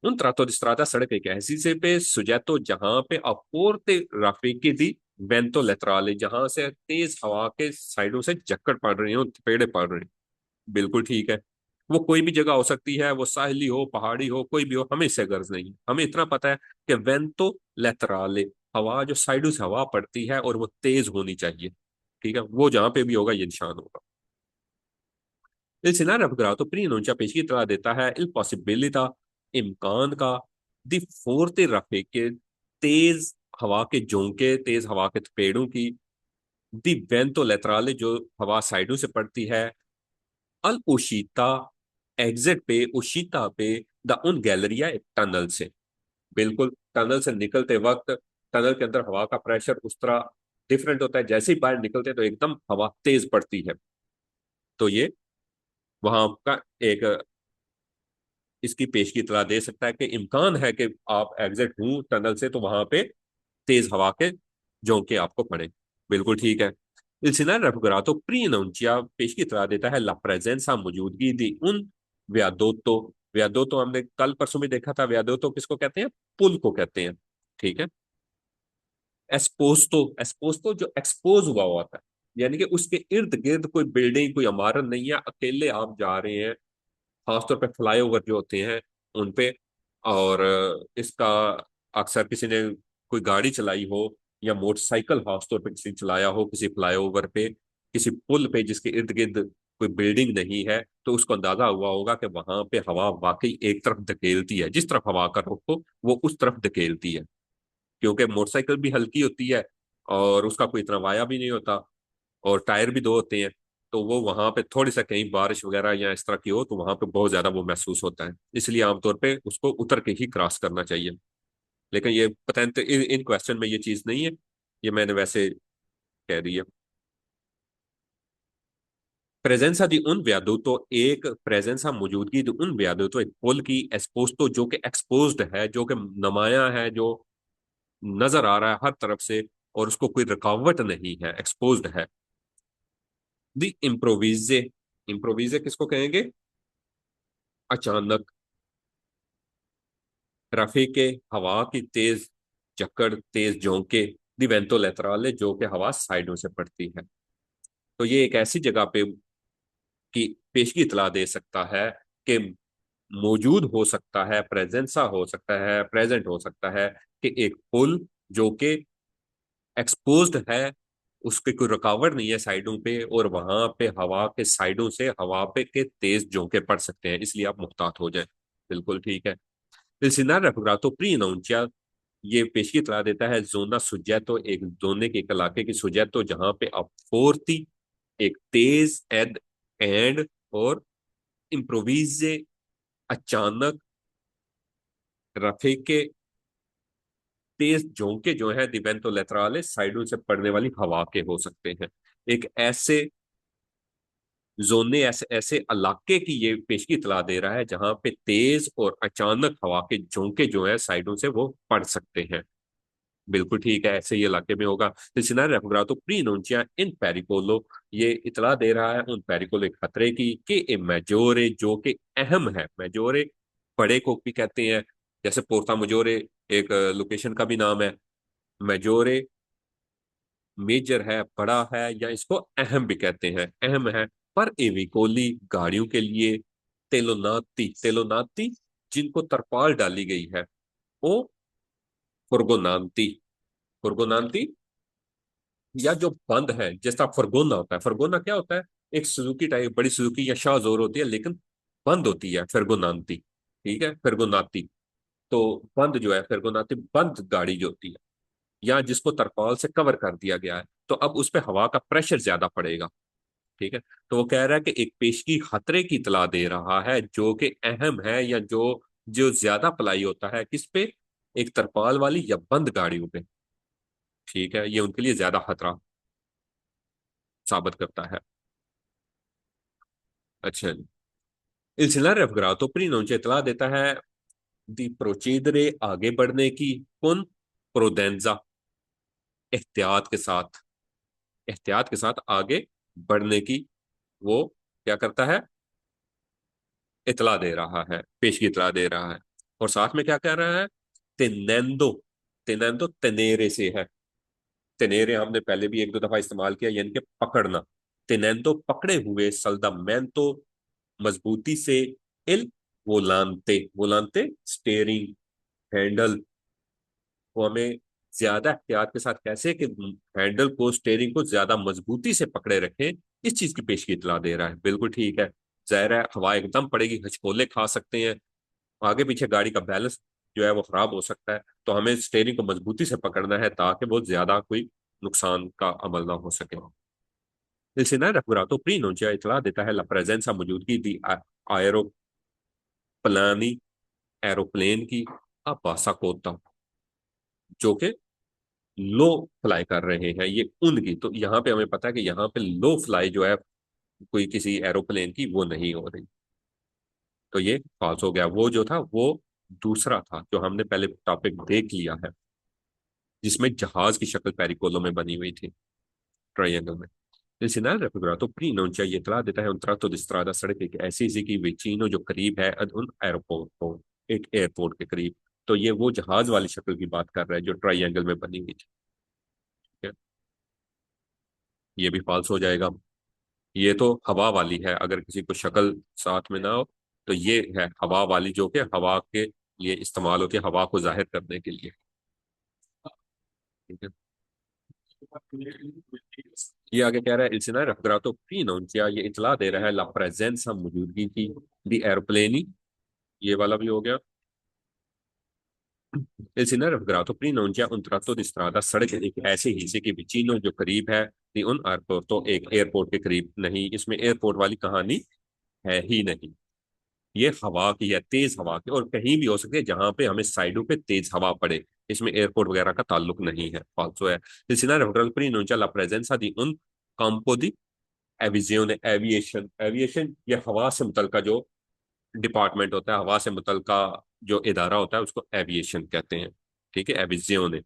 Un tratto di strada sarebbe che esiste soggetto जहां पे अपोर्ते रफीकी दी वेंतो लेटराले, जहां से तेज हवा के साइडों से झक्कड़ पड़ रही हो, थपेड़े पड़ रही। बिल्कुल ठीक है। वो कोई भी जगह हो सकती है, वो साहली हो, पहाड़ी हो, कोई भी हो, हमें इससे गर्ज नहीं है। हमें इतना पता है कि वेंतो लेटराले, हवा जो साइडों से हवा पड़ती है और वो तेज होनी चाहिए। ठीक है, वो जहां पे भी होगा ये निशान होगा। Il scenario raffigurato prima non ci pesquisa देता है il possibilità, इम्कान का, दी फोर्ते रफे के, तेज हवा के झोंके, तेज हवा के थपेड़ों की, दी वेंतो लेतराले जो हवा साइडों से पड़ती है, अल उशीता एग्जिट पे, उशीता पे, द उन गैलरिया एक टनल से। बिल्कुल टनल से निकलते वक्त टनल के अंदर हवा का प्रेशर उस तरह डिफरेंट होता है, जैसे ही बाहर निकलते हैं तो एकदम हवा तेज पड़ती है। तो ये वहां का एक इसकी पेशगी इतला दे सकता है कि इम्कान है कि आप एग्जिट हूं टनल से तो वहां पे तेज हवा के झोंके आपको पड़े। बिल्कुल ठीक है। Il scenario raffigurato preannuncia पेशगी इतला देता है ला presenza मौजूदगी दी उन व्यादोतो। व्यादोतो हमने कल परसों में देखा था, व्यादोतो किसको कहते हैं? पुल को कहते हैं। ठीक है। एस्पोस्तो, एस्पोस्तो जो एक्सपोज हुआ हुआ था, यानी कि उसके इर्द गिर्द कोई बिल्डिंग, कोई इमारत नहीं है, अकेले आप जा रहे हैं, खासतौर पे फ्लाईओवर जो होते हैं उन पे। और इसका अक्सर किसी ने कोई गाड़ी चलाई हो या मोटरसाइकिल खासतौर पे किसी ने चलाया हो किसी फ्लाईओवर पे, किसी पुल पे जिसके इर्द गिर्द कोई बिल्डिंग नहीं है, तो उसको अंदाजा हुआ होगा कि वहां पे हवा वाकई एक तरफ धकेलती है, जिस तरफ हवा का रुख हो वो उस तरफ धकेलती है। क्योंकि मोटरसाइकिल भी हल्की होती है और उसका कोई इतना वाया भी नहीं होता, और टायर भी दो होते हैं, तो वो वहां पे थोड़ी सा कहीं बारिश वगैरह या इस तरह की हो तो वहां पे बहुत ज्यादा वो महसूस होता है, इसलिए आमतौर पे उसको उतर के ही क्रॉस करना चाहिए। लेकिन ये पता नहीं इन क्वेश्चन में ये चीज नहीं है, ये मैंने वैसे कह दी है। प्रेजेंसा दी उन व्यादुतो, एक प्रेजेंसा मौजूदगी दी उन व्यादुतो, एक पुल की एस्पोस्तो जो कि एक्सपोज्ड है, जो कि नुमाया है, जो नजर आ रहा है हर तरफ से और उसको कोई रुकावट नहीं है, एक्सपोज्ड है। दी इम्प्रोविजे, इम्प्रोविजे किसको कहेंगे? अचानक, रफी के, हवा की तेज झक्कड़, तेज झोंके, दी वेंतो लेतराले जो कि हवा साइडों से पड़ती है। तो ये एक ऐसी जगह पे की पेशगी इतला दे सकता है कि मौजूद हो सकता है, प्रेजेंसा हो सकता है, प्रेजेंट हो सकता है कि एक पुल जो कि एक्सपोज्ड है, उसके कोई रुकावट नहीं है साइडों पे, और वहां पे हवा के साइडों से हवा पे के तेज झोंके पड़ सकते हैं, इसलिए आप मुहतात हो जाए। बिल्कुल ठीक है। Il scenario raffigurato pre-annuncia, ये पेशगी इतला देता है जोना सुजेतो, एक जोने के एक इलाके की सुजेतो जहां पे अफोर्ती, एक तेज एंड और इम्प्रोविजे, अचानक, रफे के, तेज झोंके जो है दिवेंतो लेतराले, साइडों से पड़ने वाली हवा के हो सकते हैं। एक ऐसे जोने, ऐसे ऐसे इलाके की ये पेशगी इतला दे रहा है जहां पे तेज और अचानक हवा के झोंके जो है साइडों से वो पड़ सकते हैं। बिल्कुल ठीक है, ऐसे ही इलाके में होगा। तो सिनारे रेफोग्रातो प्रीनोंचिया इन पेरिकोलो, ये इतला दे रहा है उन पेरिकोलो एक खतरे की कि ए मेजोरे जो कि अहम है, मेजोरे बड़े को भी कहते हैं, जैसे पोर्ता मेजोरे एक लोकेशन का भी नाम है। मेजोरे मेजर है, बड़ा है, या इसको अहम भी कहते हैं, अहम है। पर एविकोली गाड़ियों के लिए, तेलोनाती, तेलोनाती जिनको तरपाल डाली गई है, वो फुर्गोनांती, फुर्गोनांती, या जो बंद है, जैसा फरगोना होता है, फरगोना क्या होता है? एक सुजुकी टाइप बड़ी सुजुकी या शाहजोर होती है, लेकिन बंद होती है, फेरगोनांती। ठीक है, फेरगोनाती। तो बंद जो है फेरगोनाती, बंद गाड़ी जो होती है, या जिसको तरपाल से कवर कर दिया गया है, तो अब उस पर हवा का प्रेशर ज्यादा पड़ेगा। ठीक है। तो वो कह रहा है कि एक पेशगी खतरे की इतला दे रहा है जो कि अहम है, या जो जो ज्यादा पलाई होता है किस पे? एक तरपाल वाली या बंद गाड़ियों पे। ठीक है, ये उनके लिए ज्यादा खतरा साबित करता है। अच्छा, il scenario raffigurato pre-annuncia इतला देता है दी प्रोचीदरे आगे बढ़ने की, कौन? प्रोडेंजा, एहतियात के साथ, एहतियात के साथ आगे बढ़ने की वो क्या करता है, इतला दे रहा है, पेशगी इतला दे रहा है। और साथ में क्या कह रहा है, तेनेंदो, तेनेंदो तेनेरे से है। तेनेरे हमने पहले भी एक दो दफा इस्तेमाल किया, यानी कि पकड़ना। तेनेंदो पकड़े हुए, सल्दामेंतो मजबूती से, इल वोलांते, वोलांते स्टेयरिंग हैंडल को हमें ज्यादा एहतियात के साथ कैसे कि हैंडल को, स्टेयरिंग को ज्यादा मजबूती से पकड़े रखें, इस चीज की पेशगी इतला दे रहा है। बिल्कुल ठीक है, जाहिर है हवा एकदम पड़ेगी, हचकोले खा सकते हैं, आगे पीछे गाड़ी का बैलेंस जो है वो खराब हो सकता है, तो हमें स्टेयरिंग को मजबूती से पकड़ना है ताकि बहुत ज्यादा कोई नुकसान का अमल ना हो सके। Il scenario raffigurato prima già इतला देता है la presenza मौजूदगी दी एरोप्लानी, एरोप्लेन की अबासा कोता, जो कि लो फ्लाई कर रहे हैं, ये उनकी। तो यहाँ पे हमें पता है कि यहाँ पे लो फ्लाई जो है कोई किसी एरोप्लेन की वो नहीं हो रही, तो ये फॉल्स हो गया। वो जो था वो दूसरा था जो हमने पहले टॉपिक देख लिया है, जिसमें जहाज की शक्ल पेरिकोलो में बनी हुई थी, ट्रायंगल में। Il segnale raffigurato P non ci aiuterà देता है un tratto di strada, सड़क एक ऐसी इसी की vicino जो करीब है ad un aeroporto, एक एयरपोर्ट के करीब। तो ये वो जहाज वाली शक्ल की बात कर रहा है जो ट्राइंगल में बनी हुई थी, ठीक है? ये भी फॉल्स हो जाएगा। ये तो हवा वाली है, अगर किसी को शक्ल साथ में ना हो, तो ये है हवा वाली जो कि हवा के लिए इस्तेमाल होती है, हवा को जाहिर करने के लिए, ठीक है? ये आगे कह रहा है इल्सिना रफगरातो प्रीनोंसिया, ये इतला दे रहा है ला प्रेजेंसा मौजूदगी की, दी एरोप्लेनी, ये वाला भी हो गया। इल्सिना रफगरातो प्रीनोंसिया un tratto di strada, सड़क एक ऐसे हिस्से के विचिनो जो करीब है, दी उन एयरपोर्ट, एक एयरपोर्ट के करीब नहीं, इसमें एयरपोर्ट वाली कहानी है ही नहीं। ये हवा की है, तेज हवा की, और कहीं भी हो सकती है जहां पे हमें साइडों पे तेज हवा पड़े, इसमें एयरपोर्ट वगैरह का ताल्लुक नहीं है, फालतू है। इल्सिना रफगरातो प्रीनोंसिया ला प्रेजेंसा दी उन campo di एविजियन, एविएशन, एविएशन ये हवा से मुतलका जो डिपार्टमेंट होता है, हवा से मुतलका जो इदारा होता है उसको एविएशन कहते हैं, ठीक है? एविजियन,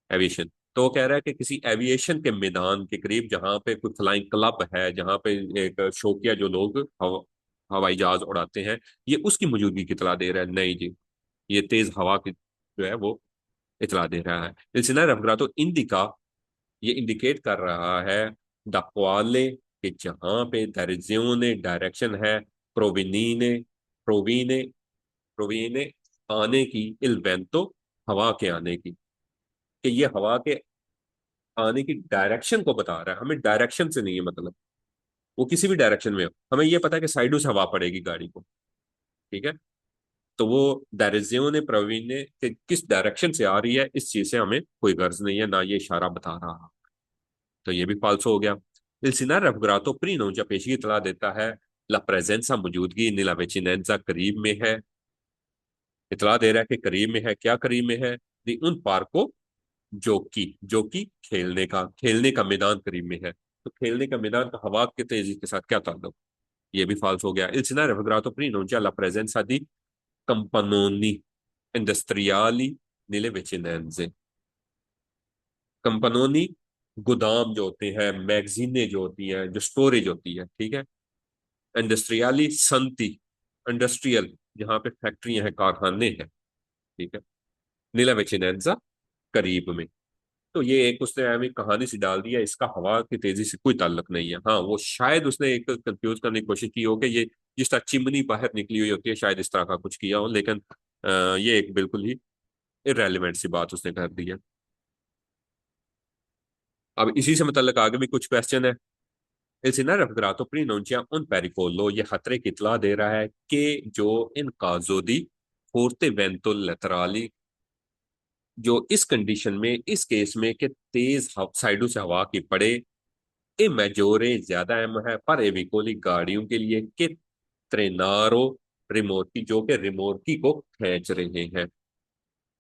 एविएशन। तो वो कह रहा है कि किसी एविएशन के मैदान के करीब जहां पे कोई फ्लाइंग क्लब है, जहां पे एक शौकिया जो लोग हवाई जहाज उड़ाते हैं, ये उसकी मौजूदगी की इतला दे रहा है। नहीं जी, ये तेज हवा की जो है वो इतला दे रहा है। इसलिए रफगरातो इंडिका, ये इंडिकेट कर रहा है द क्वाले, कि जहां पे दर्जियों डायरेक्शन है, प्रोविनीने, प्रोवीने, प्रोवीने आने की, इल वेंतो हवा के आने की, कि ये हवा के आने की डायरेक्शन को बता रहा है, हमें डायरेक्शन से नहीं है मतलब, वो किसी भी डायरेक्शन में हो, हमें ये पता है कि साइडों से हवा पड़ेगी गाड़ी को, ठीक है? तो वो दारिजियों प्रवीण ने कि किस डायरेक्शन से आ रही है, इस चीज से हमें कोई गर्ज नहीं है, ना ये इशारा बता रहा, तो ये भी फालसो हो गया। Il Sinar Raffigurato Prino जब पेशगी इतला देता है ला प्रेजेंसा मौजूदगी नीला वेचिनेंजा करीब में है, इतला दे रहा है कि करीब में है, क्या करीब में है, दी उन पार्को जो कि खेलने का मैदान करीब में है। तो खेलने का मैदान का हवा के तेजी के साथ क्या ताल्लुक, ये भी फाल्स हो गया। Il Sinar Raffigurato Prino già la presenza di campanoni industriali nelle vicinanze, कंपनोनी गोदाम जो होते हैं, मैगजीनें जो होती हैं, जो स्टोरेज होती है, ठीक है? इंडस्ट्रियली संति, इंडस्ट्रियल जहां पे फैक्ट्रियां हैं, कारखाने हैं, ठीक है? नीला वेचिनेंजा करीब में। तो ये एक उसने हमें कहानी सी डाल दिया, इसका हवा की तेजी से कोई ताल्लुक नहीं है। हाँ, वो शायद उसने एक कंफ्यूज करने की कोशिश की हो कि ये जिस तरह चिमनी बाहर निकली हुई होती है, शायद इस तरह का कुछ किया हो, लेकिन ये एक बिल्कुल ही इरेलीवेंट सी बात उसने कर दी है। अब इसी से मतलब आगे भी कुछ क्वेश्चन है। Il Sinar Raffigurato pronuncia un pericolo, ये खतरे की इतला दे रहा है कि जो इन काजो दी फोर्ते वेंतो लेतराली, जो इस कंडीशन में, इस केस में कि तेज साइडों से हवा की पड़े, ए मेजोरे ज्यादा अहम है पर एविकोली गाड़ियों के लिए, कि त्रेनारो रिमोर्की जो कि रिमोर्की को खींच रहे हैं।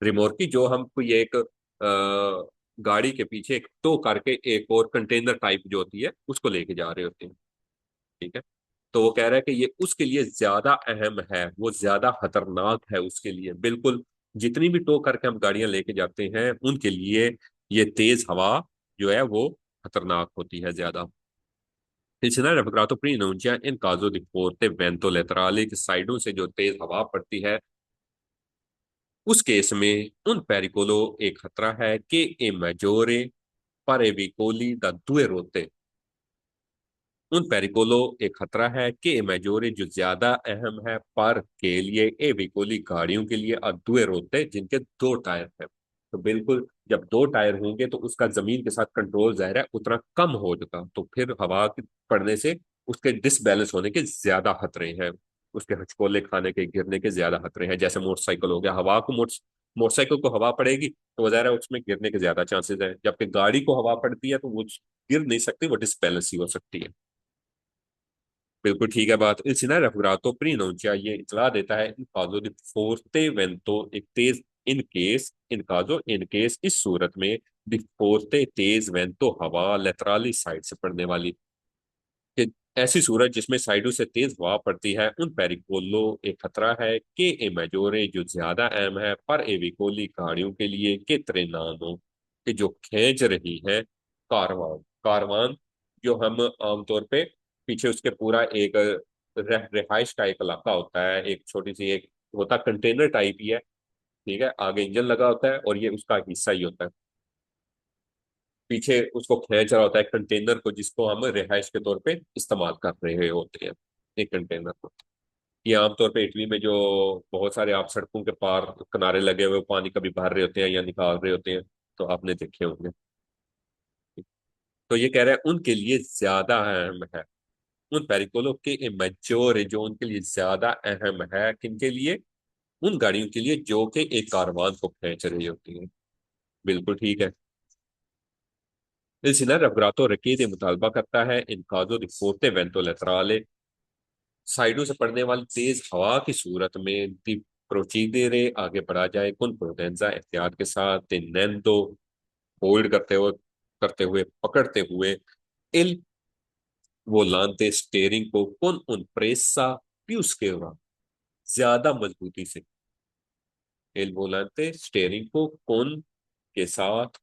रिमोर्की जो हम कोई एक गाड़ी के पीछे एक टो करके एक और कंटेनर टाइप जो होती है उसको लेके जा रहे होते हैं, ठीक है? तो वो कह रहा है कि ये उसके लिए ज्यादा अहम है, वो ज्यादा खतरनाक है उसके लिए, बिल्कुल जितनी भी टो करके हम गाड़ियां लेके जाते हैं उनके लिए ये तेज हवा जो है वो खतरनाक होती है ज्यादा। Il scenario raffigurato preannuncia in caso di forte vento laterale che साइडों से जो तेज हवा पड़ती है, उस केस में un pericolo एक खतरा है कि ए maggiore pericoli da due rotte। उन पेरिकोलो एक खतरा है कि मेजोरे जो ज्यादा अहम है पर के लिए ए विकोली गाड़ियों के लिए अधुए रोते जिनके दो टायर हैं। तो बिल्कुल जब दो टायर होंगे तो उसका जमीन के साथ कंट्रोल जाहिर है उतना कम हो जाता, तो फिर हवा के पड़ने से उसके डिसबैलेंस होने के ज्यादा खतरे हैं, उसके हचकोले खाने के गिरने के ज्यादा खतरे हैं। जैसे मोटरसाइकिल हो गया, हवा को मोटरसाइकिल को हवा पड़ेगी तो वो जाहिर है उसमें गिरने के ज्यादा चांसेस है, जबकि गाड़ी को हवा पड़ती है तो वो गिर नहीं सकती, वो डिसबैलेंस ही हो सकती है। बिल्कुल ठीक है बात। इल सिनाrio raffigurato preannuncia ये इतला देता है इन काजो दी फोर्ते वेंतो एक तेज, इन केस इस सूरत में दी फोर्ते तेज वेंतो हवा लेतराली साइड से पड़ने वाली, कि ऐसी सूरत जिसमें साइडों से तेज हवा पड़ती है उन पेरिकोलो एक खतरा है कि ए मेजोरे जो ज्यादा अहम है पर ए विकोली गाड़ियों के लिए के त्रेनानो कि जो खींच रही है कारवान। कारवान जो हम आमतौर पे पीछे उसके पूरा एक रिहाइश का एक इलाका होता है, एक छोटी सी एक होता कंटेनर टाइप ही है, ठीक है, आगे इंजन लगा होता है और ये उसका हिस्सा ही होता है, पीछे उसको खींच रहा होता है कंटेनर को जिसको हम रिहाइश के तौर पे इस्तेमाल कर रहे होते हैं, एक कंटेनर को। ये आमतौर पे इटली में जो बहुत सारे आप सड़कों के पार किनारे लगे हुए पानी कभी भर रहे होते हैं या निकाल रहे होते हैं, तो आपने देखे होंगे। तो ये कह रहे हैं उनके लिए ज्यादा अहम है, उन पेरिकोलो के मेच्योर जो उनके लिए ज्यादा अहम है किनके लिए, उन गाड़ियों के लिए जो कि एक कारवान को खींच रही होती है। बिल्कुल ठीक है। Il Sindaco Raffigurato richiede मुतालबा करता है इन caso di forte vento laterale साइडों से पड़ने वाली तेज हवा की सूरत में दी प्रोसीजरे आगे बढ़ा जाए कुन प्रोडेंजा एहतियात के साथ टेनेंडो होल्ड करते हुए पकड़ते हुए इल वोलांते स्टेयरिंग को कुन उन प्रेसा प्यूस के ज्यादा मजबूती से, एल वोलांते स्टेयरिंग को कुन के साथ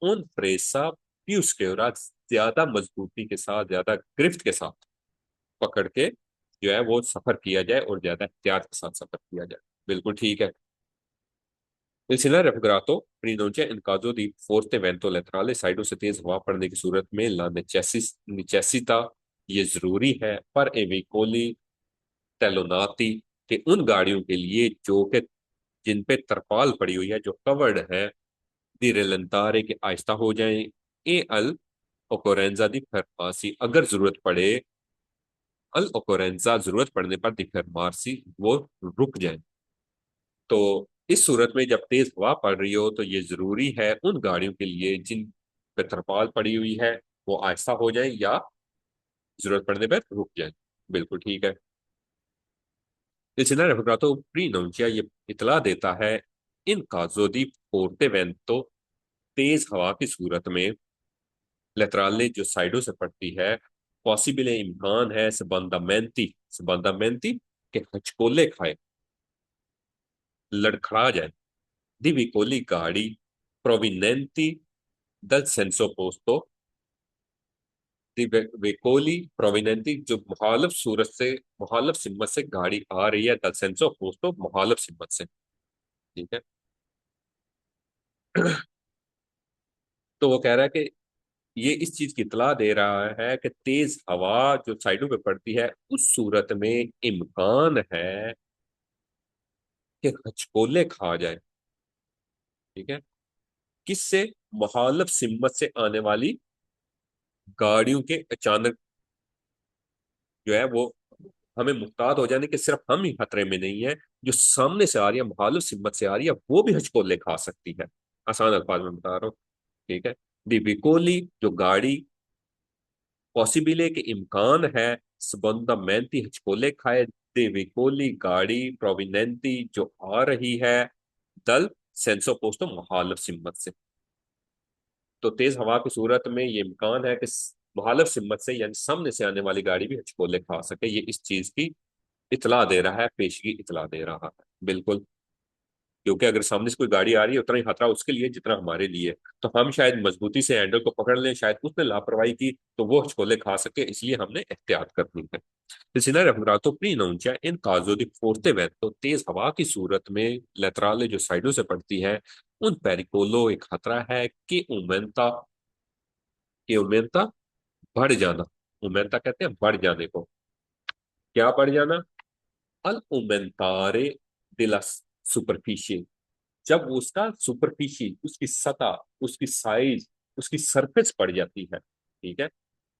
उन प्रेसा प्यूस के ज्यादा मजबूती के साथ, ज्यादा गिरफ्त के साथ पकड़ के जो है वो सफर किया जाए और ज्यादा एहतियात के साथ सफर किया जाए। बिल्कुल ठीक है। Il scenario raffigurato rinuncia in caso di forte vento laterale साइडों से तेज हवा पड़ने की सूरत में ला नेसेसिटा ये जरूरी है पर एविकोली टेलोनाती कि उन गाड़ियों के लिए जो कि जिन पे तरपाल पड़ी हुई है, जो कवर्ड है, दी रेलंतारे के आहिस्ता हो जाएं, ए अल ओकोरेंजा दी फरमासी अगर जरूरत पड़े, अल ओकोरेंजा जरूरत पड़ने पर दी फरमासी वो रुक जाए। तो इस सूरत में जब तेज हवा पड़ रही हो तो ये जरूरी है उन गाड़ियों के लिए जिन पे तरपाल पड़ी हुई है वो आहिस्ता हो जाए या जरूरत पड़ने पर रुक जाए। बिल्कुल ठीक है। Diccionario Figurato pronuncia ये इतला देता है इन काजो दी फोर्टे वेंतो तेज हवा की सूरत में लेतराले जो साइडों से पड़ती है पॉसिबल इम्कान है सबंदामेंटी के हचकोले खाए लड़खड़ा जाए दी विकोली गाड़ी प्रोविनेंटी दल सेंसो पोस्तो दी वेकोली प्रोविनेंटी जो मुखालफ सूरत से मुखालफ सिमत से गाड़ी आ रही है, दल सेंसो पोस्तो मुखालफ सिमत से, ठीक है। तो वो कह रहा है कि ये इस चीज की इतला दे रहा है कि तेज हवा जो साइडों पे पड़ती है उस सूरत में इम्कान है कि हचकोले खा जाए, ठीक है, किससे, मुखालफ सिमत से आने वाली गाड़ियों के अचानक जो है वो हमें मुहताद हो जाने के सिर्फ हम ही खतरे में नहीं है, जो सामने से आ रही है मुखालिफ सिमत से आ रही है वो भी हचकोले खा सकती है। आसान अल्फाज में बता रहा हूँ, ठीक है। दी विकोली जो गाड़ी पॉसिबल के इम्कान है सबंदा मेहनती हचकोले खाए, दे विकोली गाड़ी प्रोविनेंटी जो आ रही है दल सेंसो पोस्तो मुखालिफ सिमत से। तो तेज हवा की सूरत में ये इम्कान है कि मुखालिफ सिमत से यानी सामने से आने वाली गाड़ी भी हचकोले खा सके, ये इस चीज की इतला दे रहा है, पेशगी इतला दे रहा है। बिल्कुल। क्योंकि अगर सामने से कोई गाड़ी आ रही है उतना ही खतरा उसके लिए जितना हमारे लिए। तो हम शायद मजबूती से हैंडल को पकड़ लें, शायद उसने लापरवाही की तो वो छोले खा सके, इसलिए हमने एहतियात करनी है। Disegnare raffigurato pronuncia in caso di forte vento, तेज हवा की सूरत में लेतराले जो साइडों से पड़ती है, उन पेरिकोलो एक खतरा है कि उमेंता बढ़ जाना। उमेंता कहते हैं बढ़ जाने को। क्या बढ़ जाना? अल उमेंतारे दिला सुपरफिशियल, जब उसका सुपरफिशियल उसकी सतह, उसकी साइज, उसकी सरफेस बढ़ जाती है, ठीक है।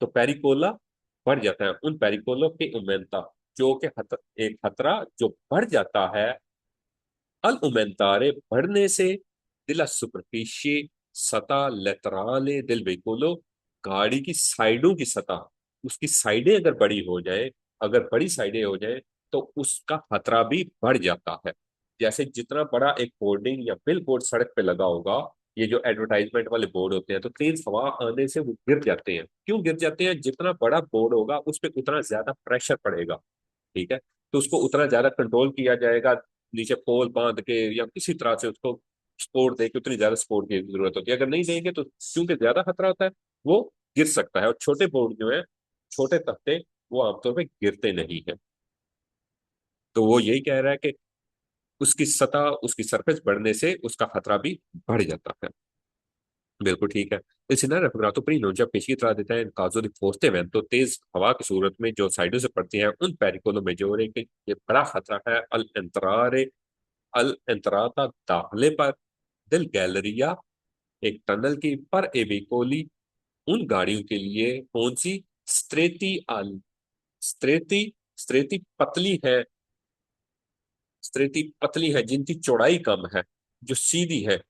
तो पेरिकोला बढ़ जाता है, उन पेरिकोलो के उमेंता जो कि एक खतरा जो बढ़ जाता है, अल उमेंतारे बढ़ने से दिला सुपरफिशियल सतह लेतराले दिल वेहिकुलो, गाड़ी की साइडों की सतह, उसकी साइडें अगर बड़ी हो जाए, अगर बड़ी साइडें हो जाए तो उसका खतरा भी बढ़ जाता है। जैसे जितना बड़ा एक होर्डिंग या बिल बोर्ड सड़क पे लगा होगा, ये जो एडवर्टाइजमेंट वाले बोर्ड होते हैं, तो तेज हवा आने से वो गिर जाते हैं। क्यों गिर जाते हैं? जितना बड़ा बोर्ड होगा उस पर उतना ज्यादा प्रेशर पड़ेगा, ठीक है। तो उसको उतना ज्यादा कंट्रोल किया जाएगा, नीचे पोल बांध के या किसी तरह से उसको सपोर्ट दे के, उतनी ज्यादा सपोर्ट की जरूरत होती है। अगर नहीं देंगे तो क्योंकि ज्यादा खतरा होता है, वो गिर सकता है। और छोटे बोर्ड जो है, छोटे तख्ते, वो आमतौर पर गिरते नहीं है। तो वो यही कह रहा है कि उसकी सतह, उसकी सरफेस बढ़ने से उसका खतरा भी बढ़ जाता है। बिल्कुल ठीक है। इस ना रेफ्रिजरेटो प्रीनो जब पेशी करा देता है इन काजो दी फोर्ते वेंट, तो तेज हवा की सूरत में जो साइडों से पड़ती है उन पेरिकोलो मेजोरे के ये बड़ा खतरा है। अल एंतराता दाखले पर दिल गैलरिया, एक टनल की पर एविकोली, उन गाड़ियों के लिए कौन सी? स्ट्रेटी अल स्ट्रेटी स्ट्रेटी पतली है, स्ट्रेटी पतली है जिनकी चौड़ाई कम है, जो सीधी है,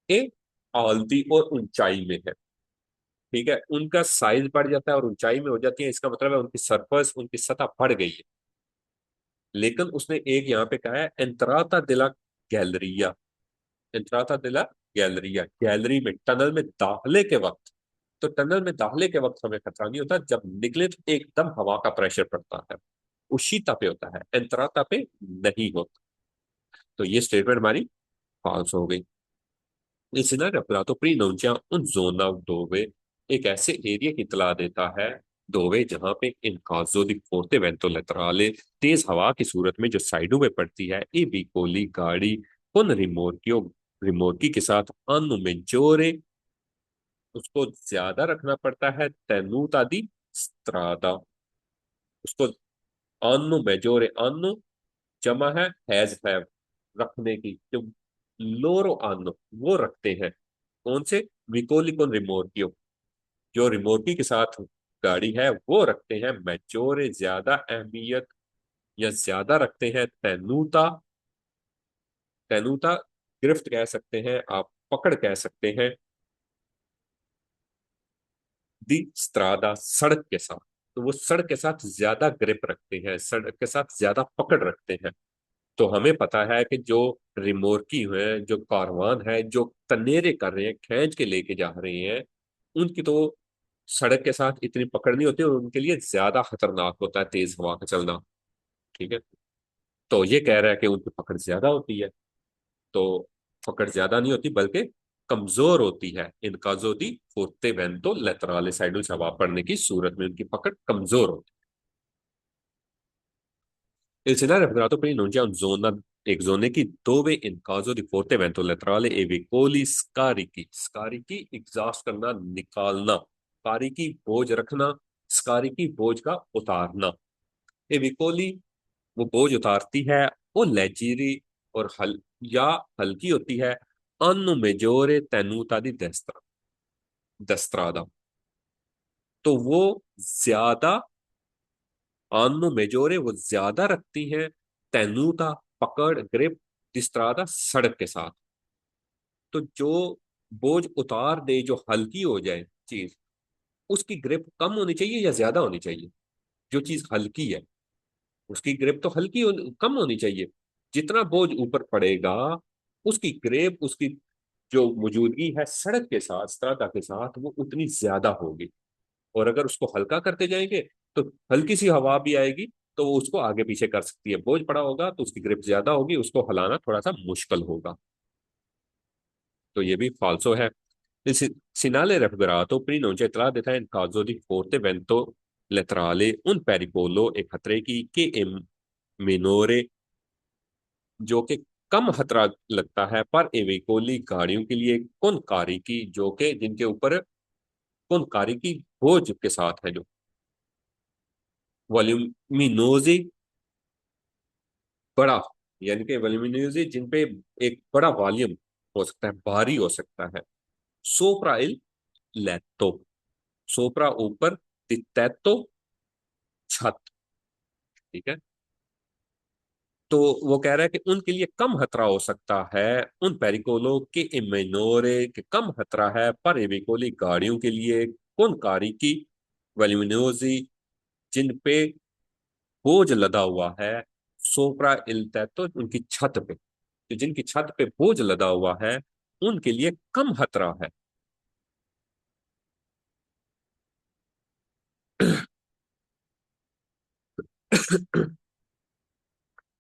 ए आलती और ऊंचाई में है, ठीक है। उनका साइज बढ़ जाता है और ऊंचाई में हो जाती है, इसका मतलब है उनकी सरफेस, उनकी सतह बढ़ गई है। लेकिन उसने एक यहाँ पे कहा है एंत्राता दिला गैलरिया, एंत्राता दिला गैलरिया, गैलरी में, टनल में दाखले के वक्त। तो टनल में दाखले के वक्त हमें खतरा नहीं होता, जब निकले तो एकदम हवा का प्रेशर पड़ता है, उसी पे होता है, एंत्राता पे नहीं होता। तो ये स्टेटमेंट हमारी फॉल्स हो गई। इसने रफरातो प्रीनउncia un zona dove, एक ऐसे एरिया की इतला देता है, दोवे जहां पे इन काजो दी फोर्ते वेंटो लेतराले, तेज हवा की सूरत में जो साइडों में पड़ती है, ए बीकोली गाड़ी con रिमोर्की के साथ अनु मेजोरे, उसको ज्यादा रखना पड़ता है, तेनूता दी स्त्रादा, उसको अनु मेजोरे, अनु जमा है रखने की, जो लोरो अनु वो रखते हैं। कौन से? विकोली कौन? रिमोर्कियो, जो रिमोर्की के साथ गाड़ी है वो रखते हैं मैच्योर, ज्यादा अहमियत या ज्यादा रखते हैं तैनूता। तैनूता गिरफ्त कह सकते हैं आप, पकड़ कह सकते हैं, दी स्त्रादा सड़क के साथ। तो वो सड़क के साथ ज्यादा ग्रिप रखते हैं, सड़क के साथ ज्यादा पकड़ रखते हैं। तो हमें पता है कि जो रिमोर्की है, जो कारवान है, जो तनेरे कर रहे हैं, खींच के लेके जा रहे हैं, उनकी तो सड़क के साथ इतनी पकड़ नहीं होती और उनके लिए ज्यादा खतरनाक होता है तेज हवा का चलना, ठीक है। तो ये कह रहा है कि उनकी पकड़ ज्यादा होती है। तो पकड़ ज्यादा नहीं होती बल्कि कमजोर होती है, इनका जो दी फुर्ते वेंतो लेतराले साइडों से हवा पड़ने की सूरत में उनकी पकड़ कमजोर होती है। Il scenario raffigurato quindi non c'è un zona, एक जोने की dove in caso di forte vento laterale e veicoli scarichi, scarichi exhaust करना, निकालना, स्कारिकी बोझ रखना, स्कारिकी बोझ का उतारना, ए विकोली वो बोझ उतारती है, वो लेजीरी और या हल्की होती है, अनु मेजोरे तेनूता दी destra, दस्त्रादा। तो वो ज्यादा, अनु मेजोरे वो ज्यादा रखती हैं, तेनूता पकड़, ग्रिप, दिस्त्रादा सड़क के साथ। तो जो बोझ उतार दे, जो हल्की हो जाए चीज, उसकी ग्रिप कम होनी चाहिए या ज्यादा होनी चाहिए? जो चीज हल्की है उसकी ग्रिप तो कम होनी चाहिए। जितना बोझ ऊपर पड़ेगा उसकी ग्रिप, उसकी जो मौजूदगी है सड़क के साथ, स्त्राता के साथ, वो उतनी ज्यादा होगी। और अगर उसको हल्का करते जाएंगे तो हल्की सी हवा भी आएगी तो वो उसको आगे पीछे कर सकती है। बोझ पड़ा होगा तो उसकी ग्रिप ज्यादा होगी, उसको हिलाना थोड़ा सा मुश्किल होगा। तो ये भी फाल्सो है। Il segnale raffigurato preannuncia detta in caso di forte vento letterale un pericolo e खतरे की के एम minore जो कि कम खतरा लगता है पर एविकोली गाड़ियों के लिए कौन कारी की जो कि जिनके ऊपर कौन कारी की बोझ के साथ है, जो वॉल्यूमिनोजी बड़ा, यानी कि वॉल्यूमिनोजी जिन पे एक बड़ा वॉल्यूम हो सकता है, भारी हो सकता है। सोप्रा इल लेतो, सोप्रा ऊपर, तितेतो छत, ठीक है। तो वो कह रहा है कि उनके लिए कम खतरा हो सकता है, उन पेरिकोलो के इमेनोरे के कम खतरा है पर एविकोली गाड़ियों के लिए कौन कारी की वेल्यूमिनोजी जिन पे बोझ लदा हुआ है, सोपरा इल्ते तो उनकी छत पे, तो जिनकी छत पे बोझ लदा हुआ है उनके लिए कम खतरा है।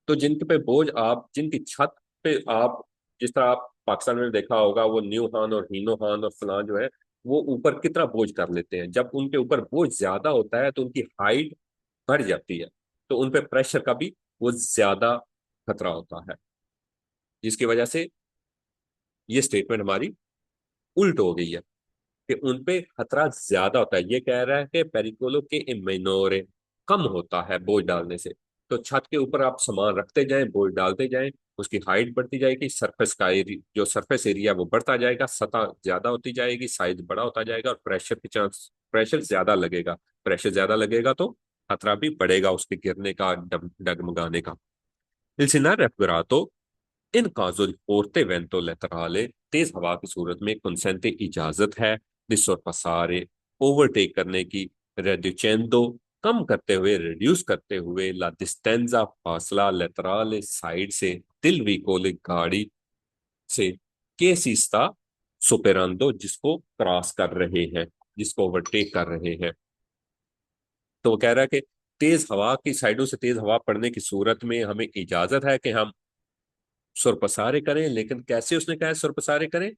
तो जिनके पे बोझ आप जिनकी छत पे आप, जिस तरह आप पाकिस्तान में देखा होगा वो न्यू खान और हीनो खान और फलां जो है, वो ऊपर कितना बोझ कर लेते हैं। जब उनके ऊपर बोझ ज्यादा होता है तो उनकी हाइट बढ़ जाती है, तो उन पे प्रेशर का भी वो ज्यादा खतरा होता है, जिसकी वजह से ये स्टेटमेंट हमारी उल्ट हो गई है कि उन पे खतरा ज्यादा होता है। ये कह रहा है कि पेरिकोलो के इमेनोरे कम होता है बोझ डालने से। तो छत के ऊपर आप सामान रखते जाएं, बोझ डालते जाएं, उसकी हाइट बढ़ती जाएगी, सरफेस का एरिया जो सरफेस एरिया वो बढ़ता जाएगा, सतह ज्यादा होती जाएगी, साइज बड़ा होता जाएगा और प्रेशर के चांस प्रेशर ज्यादा लगेगा। प्रेशर ज्यादा लगेगा तो खतरा भी बढ़ेगा उसके गिरने का, डगमगाने का। Il segnale raffigurato इन caso di forte vento laterale तेज हवा की सूरत में consente इजाजत है di sorpassare ओवरटेक करने की, reducendo कम करते हुए, रिड्यूस करते हुए, la distanza फासला laterale साइड से दिल विकोले गाड़ी से, che si sta superando जिसको क्रॉस कर रहे हैं, जिसको ओवरटेक कर रहे हैं। तो वो कह रहा है कि तेज हवा की साइडों से तेज हवा पड़ने की सूरत में हमें इजाजत है कि हम सुरपसारे करें। लेकिन कैसे उसने कहा है सुरपसारे करें,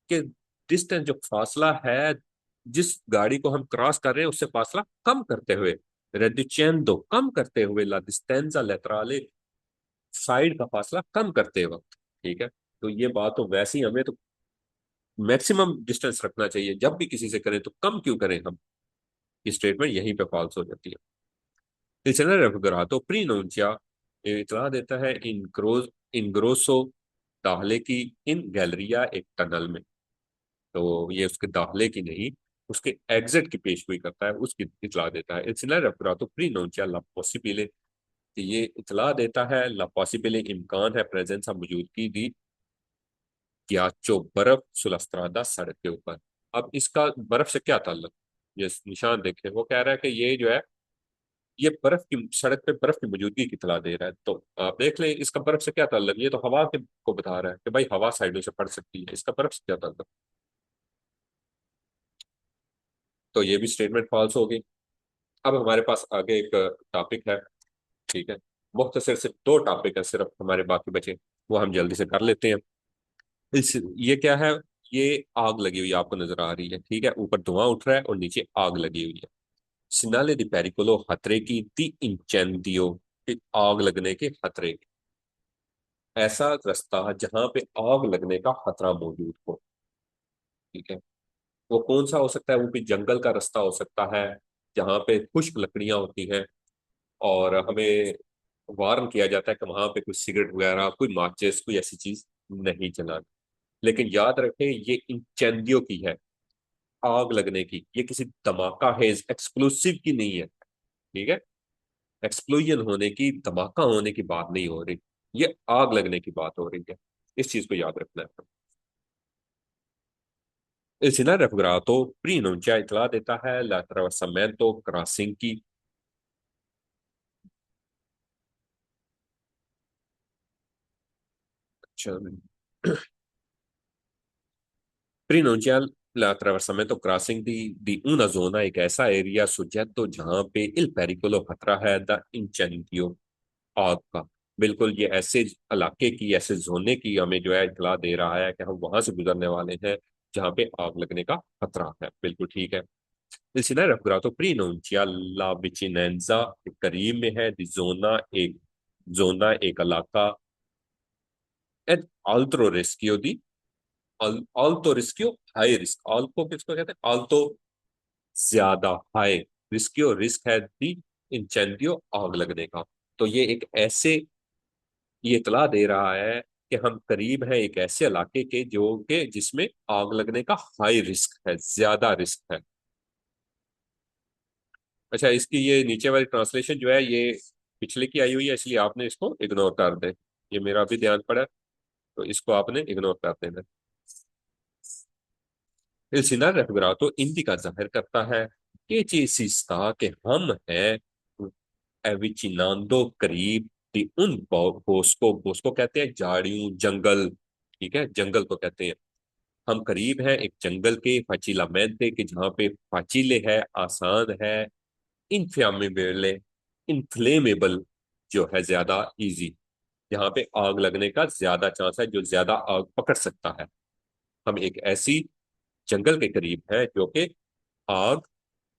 कि डिस्टेंस जो फासला है जिस गाड़ी को हम क्रॉस कर रहे हैं उससे फासला कम करते हुए, रेडिचेंदो कम करते हुए, ला डिस्टेंसा लेटराले साइड का फासला कम करते वक्त, ठीक है। तो ये बात तो वैसे ही, हमें तो मैक्सिमम डिस्टेंस रखना चाहिए, जब भी किसी से करें तो कम क्यों करें हम। ये स्टेटमेंट यहीं पे फॉल्स हो जाती है। Il senatore Raffigurato प्रीनुंचिया इतला देता है इन ग्रोसो दाखले की, इन गैलरिया एक टनल में। तो ये उसके दाखले की नहीं, उसके एग्जिट की पेशगोई करता है, उसकी इतला देता है। इल्सिनर रेफरेंटो प्रीनुंचिया ला पॉसिबले, ये इतला देता है ला पॉसिबले इम्कान है प्रेजेंस मौजूदगी दी ग्याचो बर्फ सुलस्त्रादा सड़क के ऊपर। अब इसका बर्फ से क्या ताल्लुक, ये निशान देखे, वो कह रहा है कि ये जो है ये बर्फ की सड़क पे बर्फ की मौजूदगी की इतला दे रहा है। तो आप देख लें इसका बर्फ से क्या ताल्लुक, ये तो हवा के को बता रहा है कि भाई हवा साइडों से पड़ सकती है, इसका बर्फ से क्या ताल्लुक। तो ये भी स्टेटमेंट फॉल्स होगी। अब हमारे पास आगे एक टॉपिक है, ठीक है। मुख्तसर सिर्फ दो टॉपिक है सिर्फ हमारे बाकी बचे, वो हम जल्दी से कर लेते हैं। ये क्या है, ये आग लगी हुई आपको नजर आ रही है, ठीक है, ऊपर धुआं उठ रहा है और नीचे आग लगी हुई है। सिनाले दी पेरिकोलो खतरे की दी इंचेंदियो, आग लगने के खतरे, ऐसा रास्ता जहां पे आग लगने का खतरा मौजूद हो, ठीक है। वो कौन सा हो सकता है, वो भी जंगल का रास्ता हो सकता है जहां पे खुश्क लकड़ियां होती हैं और हमें वार्न किया जाता है कि वहां पे कोई सिगरेट वगैरह, कोई माचिस, कोई ऐसी चीज नहीं जलानी। लेकिन याद रखें ये इंचेंदियो की है, आग लगने की, ये किसी धमाका है एक्सप्लोसिव की नहीं है, ठीक है। एक्सप्लोजन होने की, धमाका होने की बात नहीं हो रही, ये आग लगने की बात हो रही है। इस चीज को याद रखना है। Il segnale raffigurato preannuncia इतला देता है l'attraversamento क्रॉसिंग की। अच्छा, preannuncia L'attraversamento crossing di una zona एक ऐसा एरिया सुजेतो जहां पे il pericolo खतरा है द इंसेंडियो आग का। बिल्कुल ये ऐसे इलाके की, ऐसे जोने की हमें जो है इतला दे रहा है कि हम वहां से गुजरने वाले हैं जहां पे आग लगने का खतरा है। बिल्कुल ठीक है। Il scenario raffigurato prima non ci ha la vicinanza करीब में है di zona एक इलाका ed altro rischio di alto rischio high risk. अल्पो किसको कहते हैं? अल्टो ज्यादा, हाई रिस्कियो रिस्क है दी इंसेंडियो आग लगने का। तो ये एक ऐसे, ये इतला दे रहा है कि हम करीब हैं एक ऐसे इलाके के जो के जिसमें आग लगने का हाई रिस्क है, ज्यादा रिस्क है। अच्छा, इसकी ये नीचे वाली ट्रांसलेशन जो है ये पिछले की आई हुई है, इसलिए आपने इसको इग्नोर कर दे। ये मेरा भी ध्यान पड़ा, तो इसको आपने इग्नोर कर देना। Il Sinar raffigurato indica जाहिर करता है कि चीज sta कि हम हैं एविचिनांदो करीब दी उन बोस्को, बोस्को कहते हैं झाड़ियों जंगल, ठीक है, जंगल को कहते हैं। हम करीब हैं एक जंगल के, फाचिलामेंटे के, जहाँ पे फाचिले है, आसान है, इनफ्लेमेबल, इनफ्लेमेबल जो है ज्यादा इजी, यहाँ पे आग लगने का ज्यादा चांस है, जो ज्यादा आग पकड़ सकता है। हम एक ऐसी जंगल के करीब है जो कि आग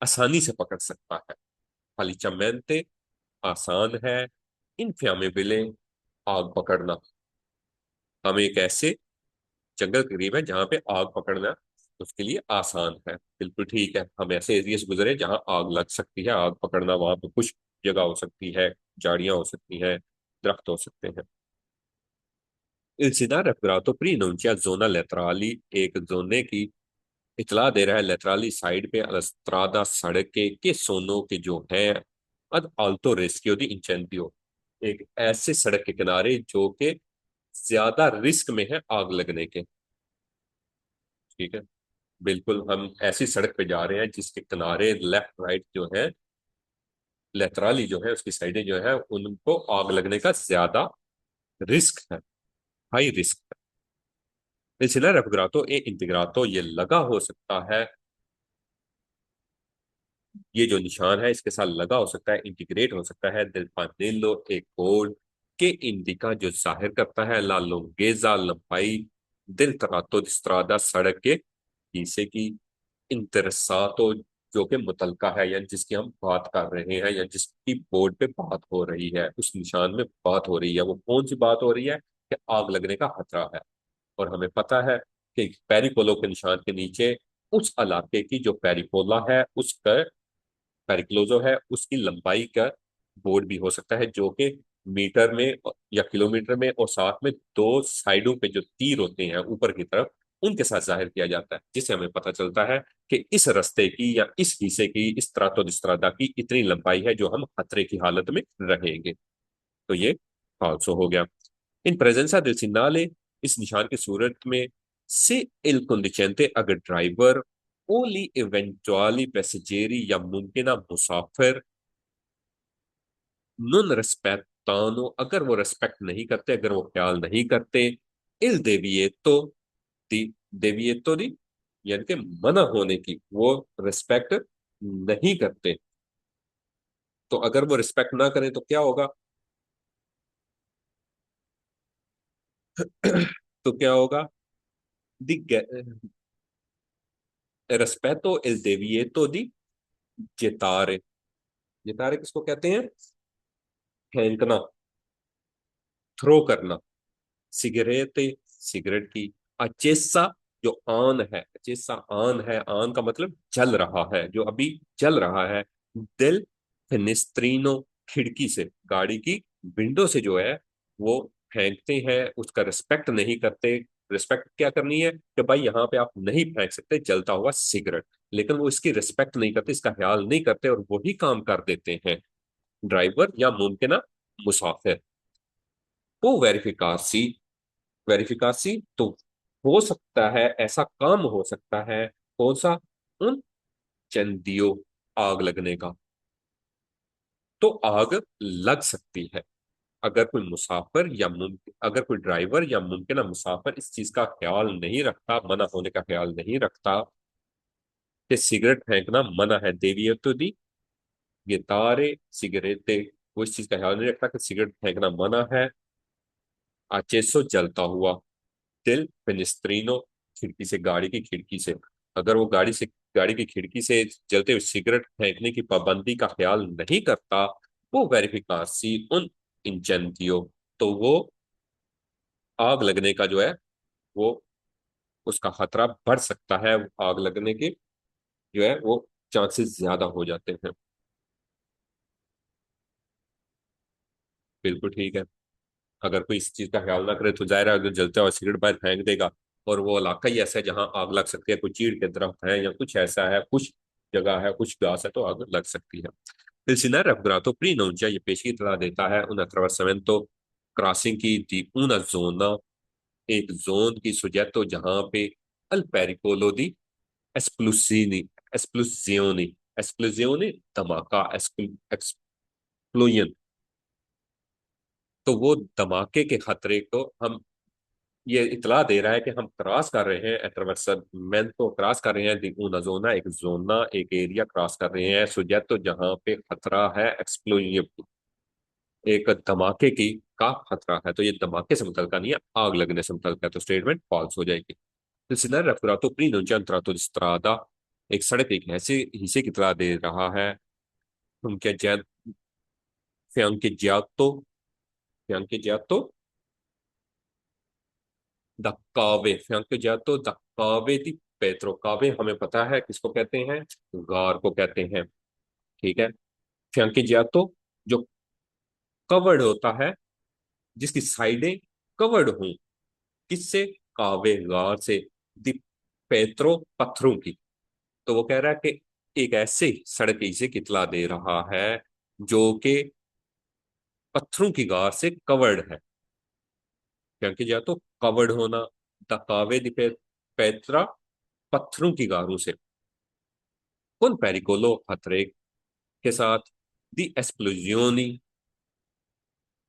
आसानी से पकड़ सकता है। फालिचामेंटे आसान है, इनफ्लेमेबल आग पकड़ना। हम एक ऐसे जंगल के करीब है जहां पे आग पकड़ना उसके लिए आसान है। बिल्कुल ठीक है। हम ऐसे एरिया से गुजरे जहां आग लग सकती है, आग पकड़ना वहां पे कुछ जगह हो सकती है, झाड़ियां हो सकती हैं, दरख्त हो सकते हैं। Il Sinar raffigurato preannuncia zona laterali एक जोने की इतला दे रहा है लेटराली साइड पे अलस्त्रादा सड़क के सोनो के जो है अद आल्तो रेस्क्यू दी इंचेंटियो, एक ऐसे सड़क के किनारे जो कि ज्यादा रिस्क में है आग लगने के। ठीक है। बिल्कुल हम ऐसी सड़क पे जा रहे हैं जिसके किनारे लेफ्ट राइट जो है, लेटराली जो है उसकी साइडें जो है उनको आग लगने का ज्यादा रिस्क है, हाई रिस्क है। इसलिए रेफिग्रातो ए इंटीग्रातो ये लगा हो सकता है, ये जो निशान है इसके साथ लगा हो सकता है, इंटीग्रेट हो सकता है दिल पानेलो एक कोड के इंडिका जो जाहिर करता है ला लोंगेजा लंबाई दिल तरातो दिस्त्रादा सड़क के हिस्से की इंतरसातो जो कि मुतलका है या जिसकी हम बात कर रहे हैं या जिसकी बोर्ड पे बात हो रही है, उस निशान में बात हो रही है, वो कौन सी बात हो रही है कि आग लगने का खतरा है। और हमें पता है कि पेरिकोलो के निशान के नीचे उस इलाके की जो पेरिकोला है उसका पेरिक्लोजो है उसकी लंबाई का बोर्ड भी हो सकता है जो कि मीटर में या किलोमीटर में, और साथ में दो साइडों पे जो तीर होते हैं ऊपर की तरफ उनके साथ जाहिर किया जाता है, जिससे हमें पता चलता है कि इस रास्ते की या इस हिस्से की इस त्रातोदिस्त्रादा की इतनी लंबाई है जो हम खतरे की हालत में रहेंगे। तो ये फाल्सो हो गया। इन प्रेजेंसा del segnale, इस निशान की सूरत में से il conducente अगर ड्राइवर ओली इवेंचुअली पैसेंजरी या मुमकिन मुसाफिर non rispettano अगर वो रेस्पेक्ट नहीं करते, अगर वो ख्याल नहीं करते il divieto दी, deviato दी यानी कि मना होने की, वो रिस्पेक्ट नहीं करते। तो अगर वो रिस्पेक्ट ना करें तो क्या होगा? तो क्या होगा? दी रेस्पेक्टो il divieto di जेतारे। जेतारे किसको कहते हैं? फेंकना, थ्रो करना। सिगरेट, सिगरेट की। अचेसा जो आन है, अचेसा आन है, आन का मतलब जल रहा है, जो अभी जल रहा है। दिल फिनिस्ट्रीनो खिड़की से, गाड़ी की विंडो से जो है वो फेंकते हैं, उसका रिस्पेक्ट नहीं करते। रिस्पेक्ट क्या करनी है कि भाई यहाँ पे आप नहीं फेंक सकते जलता हुआ सिगरेट, लेकिन वो इसकी रिस्पेक्ट नहीं करते, इसका ख्याल नहीं करते और वही काम कर देते हैं ड्राइवर या मुमकिन मुसाफिर। वो वेरिफिकासी, वेरिफिकासी तो हो सकता है, ऐसा काम हो सकता है, कौन सा? उन चंदियों आग लगने का। तो आग लग सकती है अगर कोई मुसाफिर या मुमकिन, अगर कोई ड्राइवर या मुमकिन मुसाफिर इस चीज का ख्याल नहीं रखता, मना होने का ख्याल नहीं रखता, कि सिगरेट फेंकना मना है, देवियतो दी विएतारे सिगरेटे, वो इस चीज का ख्याल नहीं रखता कि सिगरेट फेंकना मना है। आचेसो जलता हुआ, दिल फिनिस्त्रीनो, खिड़की से, गाड़ी की खिड़की से, अगर वो गाड़ी की खिड़की से जलते हुए सिगरेट फेंकने की पाबंदी का ख्याल नहीं करता, वो वेरिफिकासी उन इंजेंतियो, तो वो आग लगने का जो है वो उसका खतरा बढ़ सकता है, आग लगने के जो है वो चांसेस ज्यादा हो जाते हैं। बिल्कुल ठीक है। अगर कोई इस चीज का ख्याल ना करे तो जाहिर है अगर जलता हुआ सिगरेट बाहर फेंक देगा, और वो इलाका ही ऐसा है जहां आग लग सकती है, कोई चीड़ के दरख्त है या कुछ ऐसा है, कुछ जगह है, कुछ घास है, तो आग लग सकती है। Il Sindaco raffigurato preannuncia gli pesci della detta è un attraversamento crossing di una zona, एक जोन की सब्जेक्ट जहां पे अल पेरिकोलो दी एक्सप्लोसिनी एक्सप्लोजियोनी एक्सप्लोजियोनी धमाका एक्सप्लोजन, तो वो धमाके के खतरे को हम ये इतला दे रहा है कि हम क्रॉस कर रहे हैं एट्रवर्समेंट को क्रॉस कर रहे हैं दी una जोना, एक जोना, एक एरिया क्रॉस कर रहे हैं सब्जेक्ट जहां पे खतरा है एक्सप्लोजिव, एक धमाके की का खतरा है, तो ये धमाके से मुतलका नहीं है, आग लगने से मुतलका है, तो स्टेटमेंट फॉल्स हो जाएगी। तो सीधा रेफरेंटो प्रीनुncia un tratto di strada, एक सड़क एक ऐसे हिस्से की इतला दे रहा है, उनके Jain fiancheggiato da cave, fiancheggiato da cave di Petro, कावे हमें पता है किसको कहते हैं, गार को कहते हैं, ठीक है। fiancheggiato जो कवर्ड होता है, जिसकी साइडें कवर्ड हों, किससे, कावे गार से, दी पेत्रो पत्थरों की, तो वो कह रहा है कि एक ऐसे सड़क इसे कितला दे रहा है जो कि पत्थरों की गार से कवर्ड है, क्योंकि या तो कवर्ड होना, दकावे दी पेत्रा, पत्थरों की गारों से, कौन पेरिकोलो खतरे के साथ, दी एक्सप्लोजियोनी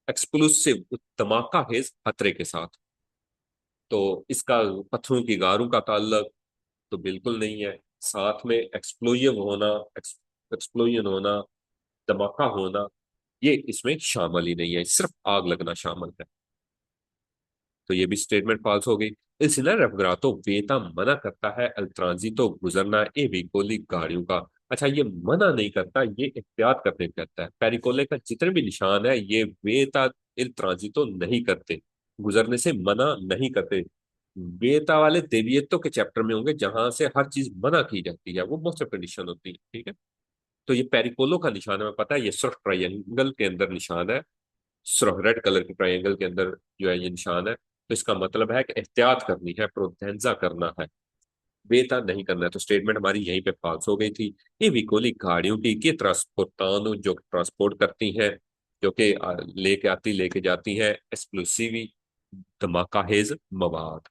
एक्सप्लोसिव धमाका है खतरे के साथ, तो इसका पत्थरों की गारों का ताल्लुक तो बिल्कुल नहीं है, साथ में एक्सप्लोजिव होना, एक्सप्लोजन होना, धमाका होना, ये इसमें शामिल ही नहीं है, सिर्फ आग लगना शामिल है, तो ये भी स्टेटमेंट फॉल्स हो गई। इसलिए रफगरातो वेता मना करता है अल ट्रांजितो गुजरना ए व्हीकोली गाड़ियों का। अच्छा, ये मना नहीं करता, ये एहतियात करने कहता है, पेरिकोले का जितने भी निशान है ये वेता इल ट्रांजितो नहीं करते, गुजरने से मना नहीं करते। वेता वाले देवियतों के चैप्टर में होंगे जहां से हर चीज मना की जाती है, वो मोस्ट ऑफ कंडीशन होती है, ठीक है। तो ये पेरिकोलो का निशान हमें पता है, ये सिर्फ ट्रायंगल के अंदर निशान है, सिर्फ रेड कलर के ट्रायंगल के अंदर जो है ये निशान है, तो इसका मतलब है कि एहतियात करनी है, प्रोतेंजा करना है, बेता नहीं करना है, तो स्टेटमेंट हमारी यहीं पे पास हो गई थी। ये विकोली गाड़ियों की के ट्रांसपोर्टानो जो ट्रांसपोर्ट करती हैं, जो कि लेके आती लेके जाती हैं एक्सप्लोसिवी धमाका हेज मवाद,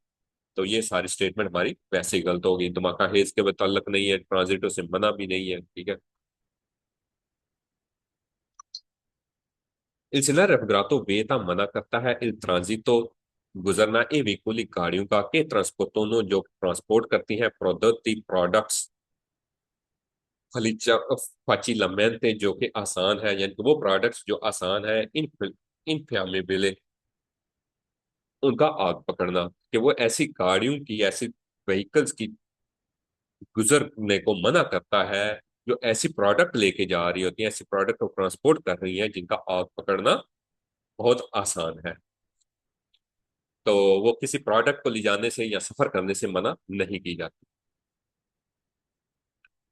तो ये सारी स्टेटमेंट हमारी वैसे ही गलत हो गई, धमाका हेज के मुताल्लिक नहीं है, ट्रांजिटो से मना भी नहीं है, ठीक है। Il Senar Raffigurato vieta मना करता है il transito गुजरना ए व्हीकुली गाड़ियों का के ट्रांसपोर्टों जो ट्रांसपोर्ट करती हैं प्रोडक्टी प्रोडक्ट्स facilmente जो कि आसान है, यानी कि वो प्रोडक्ट्स जो आसान है, इनफ्लेमेबल उनका आग पकड़ना, कि वो ऐसी गाड़ियों की, ऐसी व्हीकल्स की गुजरने को मना करता है जो ऐसी प्रोडक्ट लेके जा रही होती है, ऐसी प्रोडक्ट को ट्रांसपोर्ट कर रही है जिनका आग पकड़ना बहुत आसान है, तो वो किसी प्रोडक्ट को ले जाने से या सफर करने से मना नहीं की जाती।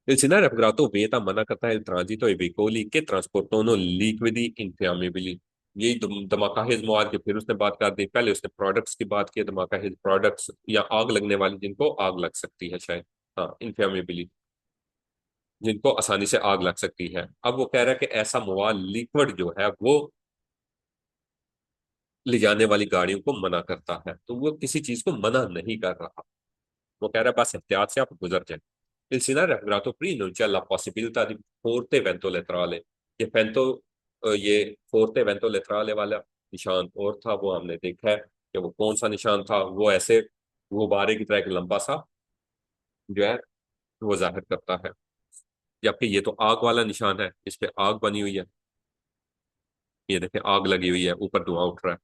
Il Senar Raffigurato vieta मना करता है il transito e veicoli che trasportano liquidi infiammabili, यही धमाका हेज मवाद की फिर उसने बात कर दी, पहले उसने प्रोडक्ट्स की बात की, धमाका हेज प्रोडक्ट्स या आग लगने वाली जिनको आग लग सकती है शायद, हाँ इनफियामेबली, जिनको आसानी से आग लग सकती है। अब वो कह रहा है कि ऐसा मवाद लिक्विड जो है वो ले जाने वाली गाड़ियों को मना करता है, तो वो किसी चीज को मना नहीं कर रहा, वो कह रहा है बस एहतियात से आप गुजर जाए। Il Senar Raffigurato preannuncia la possibilità di forte vento letterale, ये ये फोर्ते वेंटो लेटरale वाला निशान और था, वो हमने देखा है कि वो कौन सा निशान था, वो ऐसे गुब्बारे की तरह एक लंबा सा जो है वो जाहिर करता है। जबकि ये तो आग वाला निशान है, इस पे आग बनी हुई है, ये देखें आग लगी हुई है, ऊपर धुआं उठ रहा है।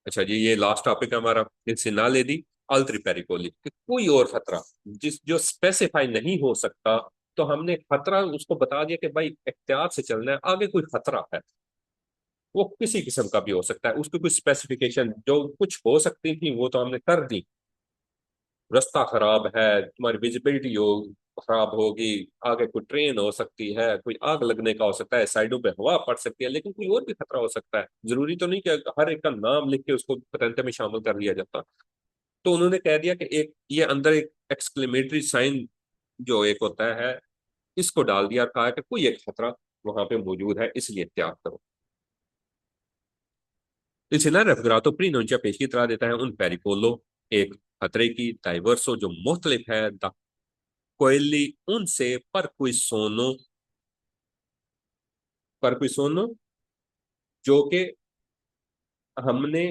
अच्छा जी, ये लास्ट टॉपिक है हमारा, इनसे ना ले दी अल्ट्री पेरिकोली कि कोई और खतरा जिस जो स्पेसिफाई नहीं हो सकता, तो हमने खतरा उसको बता दिया कि भाई एहतियात से चलना है, आगे कोई खतरा है, वो किसी किस्म का भी हो सकता है, उसकी कुछ स्पेसिफिकेशन जो कुछ हो सकती थी वो तो हमने कर दी। रास्ता खराब है, तुम्हारी विजिबिलिटी हो खराब होगी, आगे कोई ट्रेन हो सकती है, कोई आग लगने का हो सकता है, साइडों पे हवा पड़ सकती है, लेकिन कोई और भी खतरा हो सकता है, जरूरी तो नहीं कि हर एक का नाम लिख के उसको पतंते में शामिल कर लिया जाता। तो उन्होंने कह दिया कि एक ये अंदर एक एक्सक्लेमेटरी साइन जो एक होता है, इसको डाल दिया, कहा कि कोई एक खतरा वहां पे मौजूद है, इसलिए एहतियात करो। इसलिए रेफरेटो प्रीनोंचा पेश की तरह देता है उन पेरिकोलो, एक खतरे की डाइवर्सो जो मुख्तलिफ है द कोयली उनसे पर कोई सोनो जो कि हमने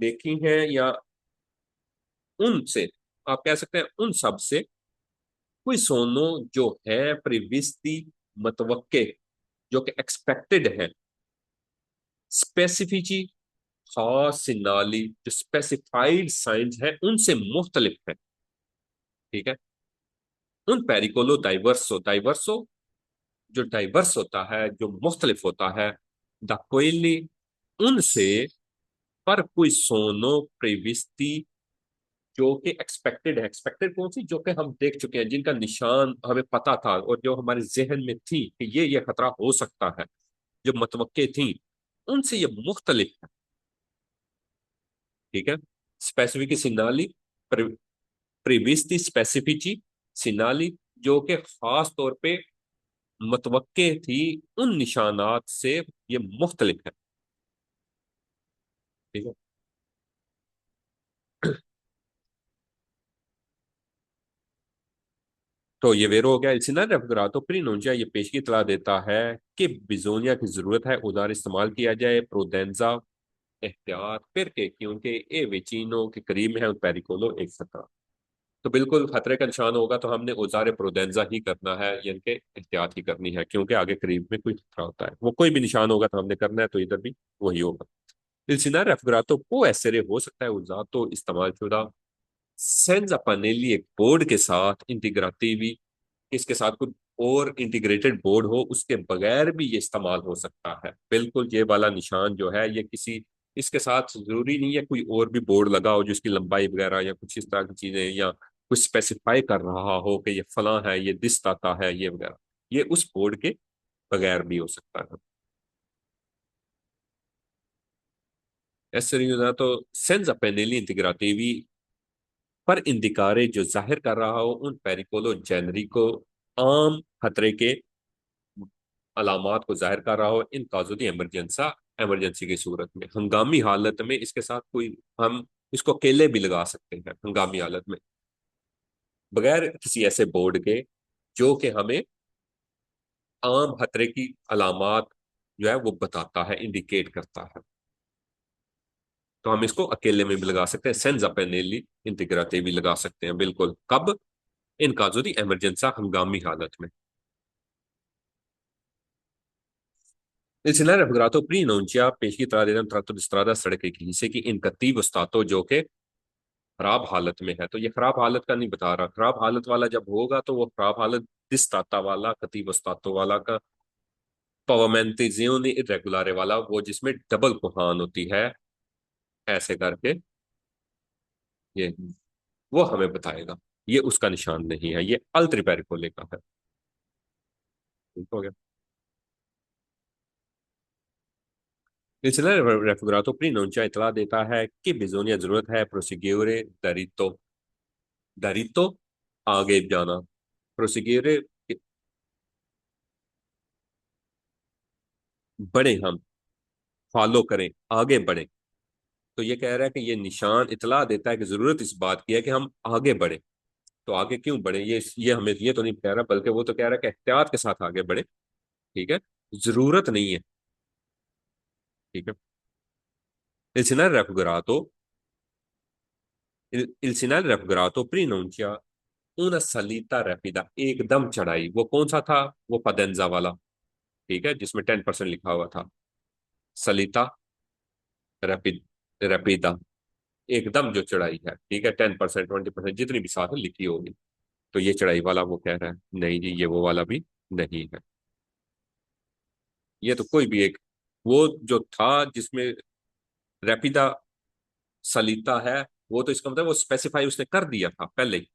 देखी है, या उनसे, आप कह सकते हैं उन सब से, कोई सोनो जो है प्रिविस्ती मतवक्के, जो कि एक्सपेक्टेड है, स्पेसिफिची खास सिग्नाली जो स्पेसिफाइड साइंस है उनसे मुख्तलिफ है। ठीक है, उन पेरिकोलो डाइवर्सो डाइवर्सो जो डाइवर्स होता है, जो मुख्तलिफ होता है, द कोयली उनसे, पर कोई सोनो प्रिविस्ती जो कि एक्सपेक्टेड है, एक्सपेक्टेड कौन सी, जो कि हम देख चुके हैं, जिनका निशान हमें पता था और जो हमारे जहन में थी कि ये खतरा हो सकता है, जो मतवक्के थी, उनसे ये मुख्तलिफ है। ठीक है, स्पेसिफिक सिग्नाली, प्रीवियसली स्पेसिफिची सिग्नाली, जो कि खास तौर पे मतवक्के थी उन निशानात से, ये मुख्तलिफ है। ठीक है, तो ये वेरो हो गया। इल्सिना रेफगरातो प्रिनोंजा ये पेशगी इतला देता है कि बिजोनिया की जरूरत है उदार इस्तेमाल किया जाए, प्रोडेंजा एहतियात फिर के, क्योंकि ए वेचिनो के करीब में है पेरिकोलो एक खतरा। तो बिल्कुल खतरे का निशान होगा तो हमने औजार प्रोडेंजा ही करना है, यानी कि एहतियात ही करनी है, क्योंकि आगे करीब में कोई खतरा होता है, वो कोई भी निशान होगा तो हमने करना है, तो इधर भी वही होगा। इल्सिना रेफगरातो को ऐसे हो सकता है उजात तो इस्तेमाल शुदा सेंजा पानेली एक बोर्ड के साथ इंटीग्रेटिव, इसके साथ कुछ और इंटीग्रेटेड बोर्ड हो, उसके बगैर भी ये इस्तेमाल हो सकता है। बिल्कुल ये वाला निशान जो है, ये किसी, इसके साथ जरूरी नहीं है कोई और भी बोर्ड लगा हो जिसकी लंबाई वगैरह या कुछ इस तरह की चीजें, या कुछ स्पेसिफाई कर रहा हो कि ये फला है, ये दिस आता है, ये वगैरह, ये उस बोर्ड के बगैर भी हो सकता है। ऐसे नहीं होता तो सेंस अपेनेली इंटीग्रेटिवी पर इंदिकारे जो जाहिर कर रहा हो उन पेरिकोलो जेनरी को, आम खतरे के अलामात को जाहिर कर रहा हो, इन काजुदी एमरजेंसा एमरजेंसी की सूरत में, हंगामी हालत में, इसके साथ कोई, हम इसको अकेले भी लगा सकते हैं हंगामी हालत में, बगैर किसी ऐसे बोर्ड के जो कि हमें आम खतरे की अलामात जो है वो बताता है, इंडिकेट करता है। तो हम इसको अकेले में भी लगा सकते हैं, सेंस अपेनेली इंटीग्राते भी लगा सकते हैं, बिल्कुल कब, इन काजुदी एमरजेंसा हंगामी हालत में। Il scenario figurato preannuncia pesci tra un tratto di strada सड़क के हिस्से की इन कतीब उस्तादों जो कि खराब हालत में है, तो ये खराब हालत का नहीं बता रहा, खराब हालत वाला जब होगा तो वो खराब हालत दिस्ताता वाला, कतीब उस्तादों वाला का, पवमेंटिजियोनी इरेगुलारे वाला, वो जिसमें डबल कोहान होती है, ऐसे करके ये, वो हमें बताएगा, ये उसका निशान नहीं है, ये अल्त्री पेरिकोले का है। ठीक हो गया। सिलसिला रेफिग्रातो प्रीनोंचा इतला देता है कि बिजोनिया जरूरत है प्रोसिग्योरे दरितो, दरितो आगे जाना, प्रोसिग्योरे बढ़े, हम फॉलो करें, आगे बढ़े। तो ये कह रहा है कि ये निशान इतला देता है कि जरूरत इस बात की है कि हम आगे बढ़े। तो आगे क्यों बढ़े, ये हमें ये तो नहीं कह रहा, बल्कि वो तो कह रहा है कि एहतियात के साथ आगे बढ़े। ठीक है, जरूरत नहीं है। ठीक है, इस रेफिग्रातो Il segnale raffigurato pronuncia una salita rapida, एकदम चढ़ाई। वो कौन सा था? वो पदेंजा वाला, ठीक है, जिसमें 10% लिखा हुआ था। सलिता रैपिड, रैपिदा, एकदम जो चढ़ाई है, ठीक है, 10% 20% जितनी भी साथ लिखी होगी। तो ये चढ़ाई वाला वो कह रहा है, नहीं जी ये वो वाला भी नहीं है। ये तो कोई भी एक, वो जो था जिसमें रैपिदा सलीता है, वो तो इसका मतलब वो स्पेसिफाई उसने कर दिया था पहले ही।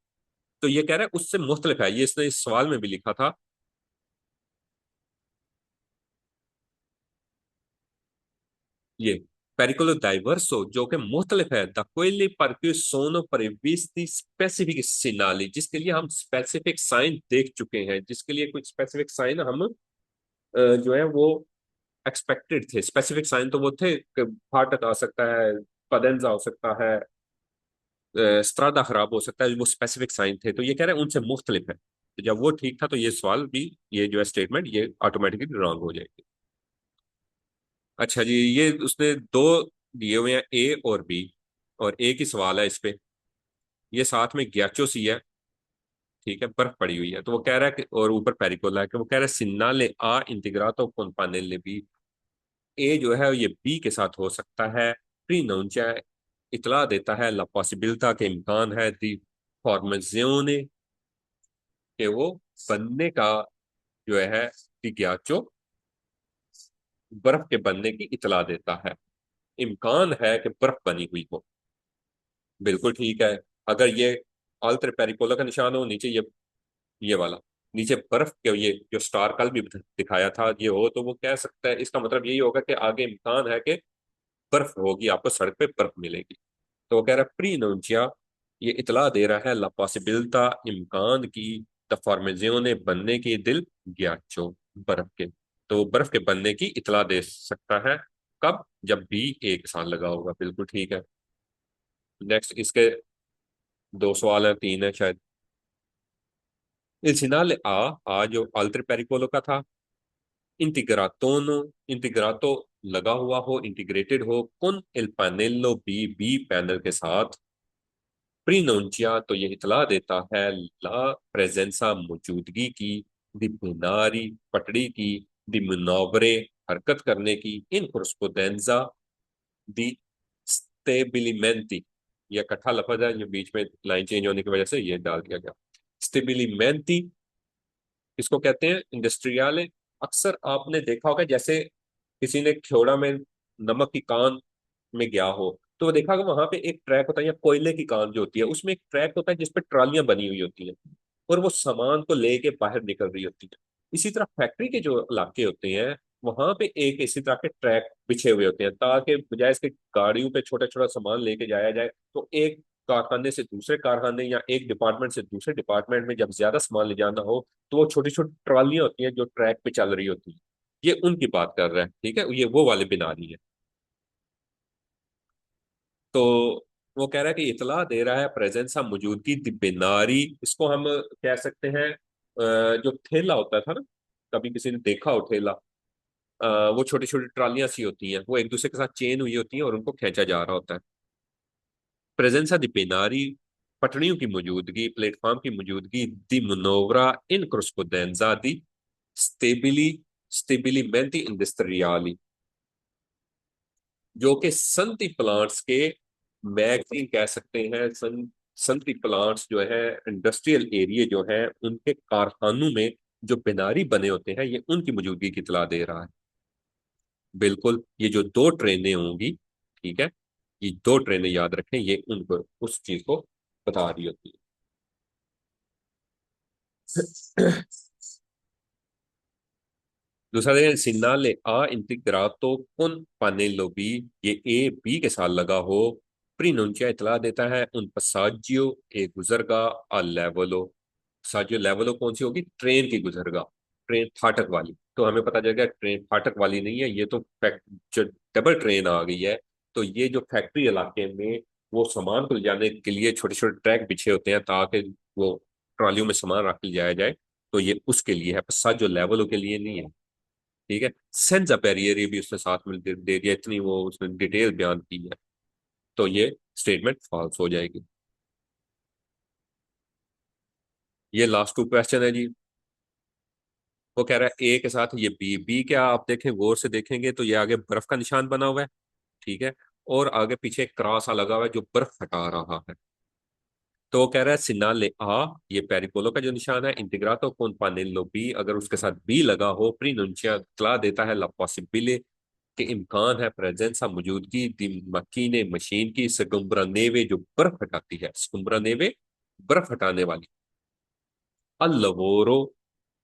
तो ये कह रहा है उससे मुख्तलिफ है, ये इसने इस सवाल में भी लिखा था। ये पेरिकुलो डाइवर्सो जो कि मुख्तलिफ है, द कोयले पर सोनो previsti स्पेसिफिक सिनाली, जिसके लिए हम स्पेसिफिक साइन देख चुके हैं, जिसके लिए कुछ स्पेसिफिक साइन हम जो है वो एक्सपेक्टेड थे। स्पेसिफिक साइन तो वो थे कि फाटक आ सकता है, पदेंजा हो सकता है, स्त्रादा खराब हो सकता है, वो स्पेसिफिक साइन थे। तो ये कह रहे हैं उनसे मुख्तलिफ है। तो जब वो ठीक था तो ये सवाल भी, ये जो है स्टेटमेंट, ये ऑटोमेटिकली रॉन्ग हो जाएगी। अच्छा जी, ये उसने दो दिए हुए हैं, ए और बी, और एक ही सवाल है इस पे। ये साथ में ग्याचो सी है, ठीक है, बर्फ पड़ी हुई है। तो वो कह रहा है कि, और ऊपर पेरिकोला है, कि वो कह रहा है सिन्ना ले आ इंटीग्रातो कौन पाने ले बी। ए जो है ये बी के साथ हो सकता है। प्री नौचा इतला देता है ला पॉसिबिलिटा के इम्कान है दी फॉर्मेzione के वो बनने का जो है दी ग्याचो, बर्फ के बनने की इतला देता है। इम्कान है कि बर्फ बनी हुई हो, बिल्कुल ठीक है। अगर ये अल्टर पेरिकोला का निशान हो, नीचे ये वाला, नीचे बर्फ के ये जो स्टार कल भी दिखाया था ये हो, तो वो कह सकता है, इसका मतलब यही होगा कि आगे इम्कान है कि बर्फ होगी, आपको सड़क पे बर्फ मिलेगी। तो वो कह रहा है प्रीनोंचिया ये इतला दे रहा है ला पॉसिबिलिटा इम्कान की, द फॉर्मेजियोने बनने की दिल ग्याचो, बर्फ के। तो बर्फ के बनने की इतला दे सकता है, कब? जब भी एक साल लगा होगा, बिल्कुल ठीक है। नेक्स्ट इसके दो सवाल हैं, तीन है शायद। इल सिनाल आ जो अल्टर पेरिकोलो का था, इंटीग्रातोनो, इंटीग्रातो लगा हुआ हो, इंटीग्रेटेड हो कौन एल पैनेलो बी, बी पैनल के साथ। प्रीनोंचिया तो ये इतला देता है ला प्रेजेंसा मौजूदगी की, दी बिनारी पटड़ी की, दी मुनौवरे हरकत करने की, इन कोरस्पोंडेंजा दी स्टेबिलिमेंटी। ये इकट्ठा लफज है, जो बीच में लाइन चेंज होने की वजह से ये डाल दिया गया। स्टेबिलिमेंटी किसको कहते हैं? इंडस्ट्रियल। अक्सर आपने देखा होगा, जैसे किसी ने खेवड़ा में नमक की कान में गया हो, तो वो देखा कि वहां पे एक ट्रैक होता है, या कोयले की कान जो होती है उसमें एक ट्रैक होता है जिसपे ट्रालियां बनी हुई होती हैं, और वो सामान को लेके बाहर निकल रही होती है। इसी तरह फैक्ट्री के जो इलाके होते हैं, वहां पे एक इसी तरह के ट्रैक बिछे हुए होते हैं, ताकि बजाय इसके गाड़ियों पे छोटा छोटा सामान लेके जाया जाए, तो एक कारखाने से दूसरे कारखाने या एक डिपार्टमेंट से दूसरे डिपार्टमेंट में जब ज्यादा सामान ले जाना हो, तो वो छोटी छोटी ट्रालियां होती हैं जो ट्रैक पे चल रही होती है। ये उनकी बात कर रहा है, ठीक है, ये वो वाले बिनारी है। तो वो कह रहा है कि इतला दे रहा है प्रेजेंसा मौजूदगी दी बिनारी। इसको हम कह सकते हैं जो ठेला होता था ना, कभी किसी ने देखा हो ठेला, वो छोटी छोटी ट्रालियां सी होती हैं, वो एक दूसरे के साथ चेन हुई होती हैं और उनको खींचा जा रहा होता है। प्रेजेंसा दी बिनारी, पटरियों की मौजूदगी, प्लेटफॉर्म की मौजूदगी, दी मनोवरा इन corrispondenza दी स्टेबिली, स्टेबिलिमेंटी इंडस्ट्रियाली, जो कि संति प्लांट्स के मैगजीन कह सकते हैं। संति प्लांट्स जो है, इंडस्ट्रियल एरिया जो है, उनके कारखानों में जो बिनारी बने होते हैं, ये उनकी मौजूदगी की इतला दे रहा है। बिल्कुल, ये जो दो ट्रेनें होंगी, ठीक है, ये दो ट्रेनें याद रखें, ये उनको उस चीज को बता रही होती है। दूसरा देखें, सिग्नल आ इंटीग्रातो कौन पानेलो बी, ये ए बी के साथ लगा हो। प्रीनुंचिया इतला देता है उन पसाजियो ए गुजरगा आ लेवलो। साजियो लेवलो कौन सी होगी? ट्रेन की गुजरगा, ट्रेन फाटक वाली। तो हमें पता चल गया ट्रेन फाटक वाली नहीं है, ये तो जो डबल ट्रेन आ गई है। तो ये जो फैक्ट्री इलाके में वो सामान को ले जाने के लिए छोटे छोटे ट्रैक बिछे होते हैं, ताकि वो ट्रॉलियों में सामान रख लिया जाया जाए, तो ये उसके लिए है, पसाजियो लेवलो के लिए नहीं है। ठीक है, सेंस अपेरियर ये भी उसने साथ में दे दिया, इतनी वो उसने डिटेल बयान की है। तो ये स्टेटमेंट फॉल्स हो जाएगी। ये लास्ट टू क्वेश्चन है जी। वो कह रहा है ए के साथ ये बी, बी क्या आप देखें, गौर से देखेंगे तो ये आगे बर्फ का निशान बना हुआ है, ठीक है, और आगे पीछे एक क्रॉस सा लगा हुआ है जो बर्फ हटा रहा है। तो वो कह रहा है सिनाले आ, ये पेरिकोलो का जो निशान है, इंटीग्रातो con panello बी, अगर उसके साथ बी लगा हो, प्रीनुंचिया तला देता है ला पॉसिबिले, के इम्कान है, प्रेजेंस मौजूदगी, दी मकीने मशीन की, सकुम्बरा नेवे जो बर्फ हटाती है, सकुम्बरा नेवे बर्फ हटाने वाली, अल लवोरो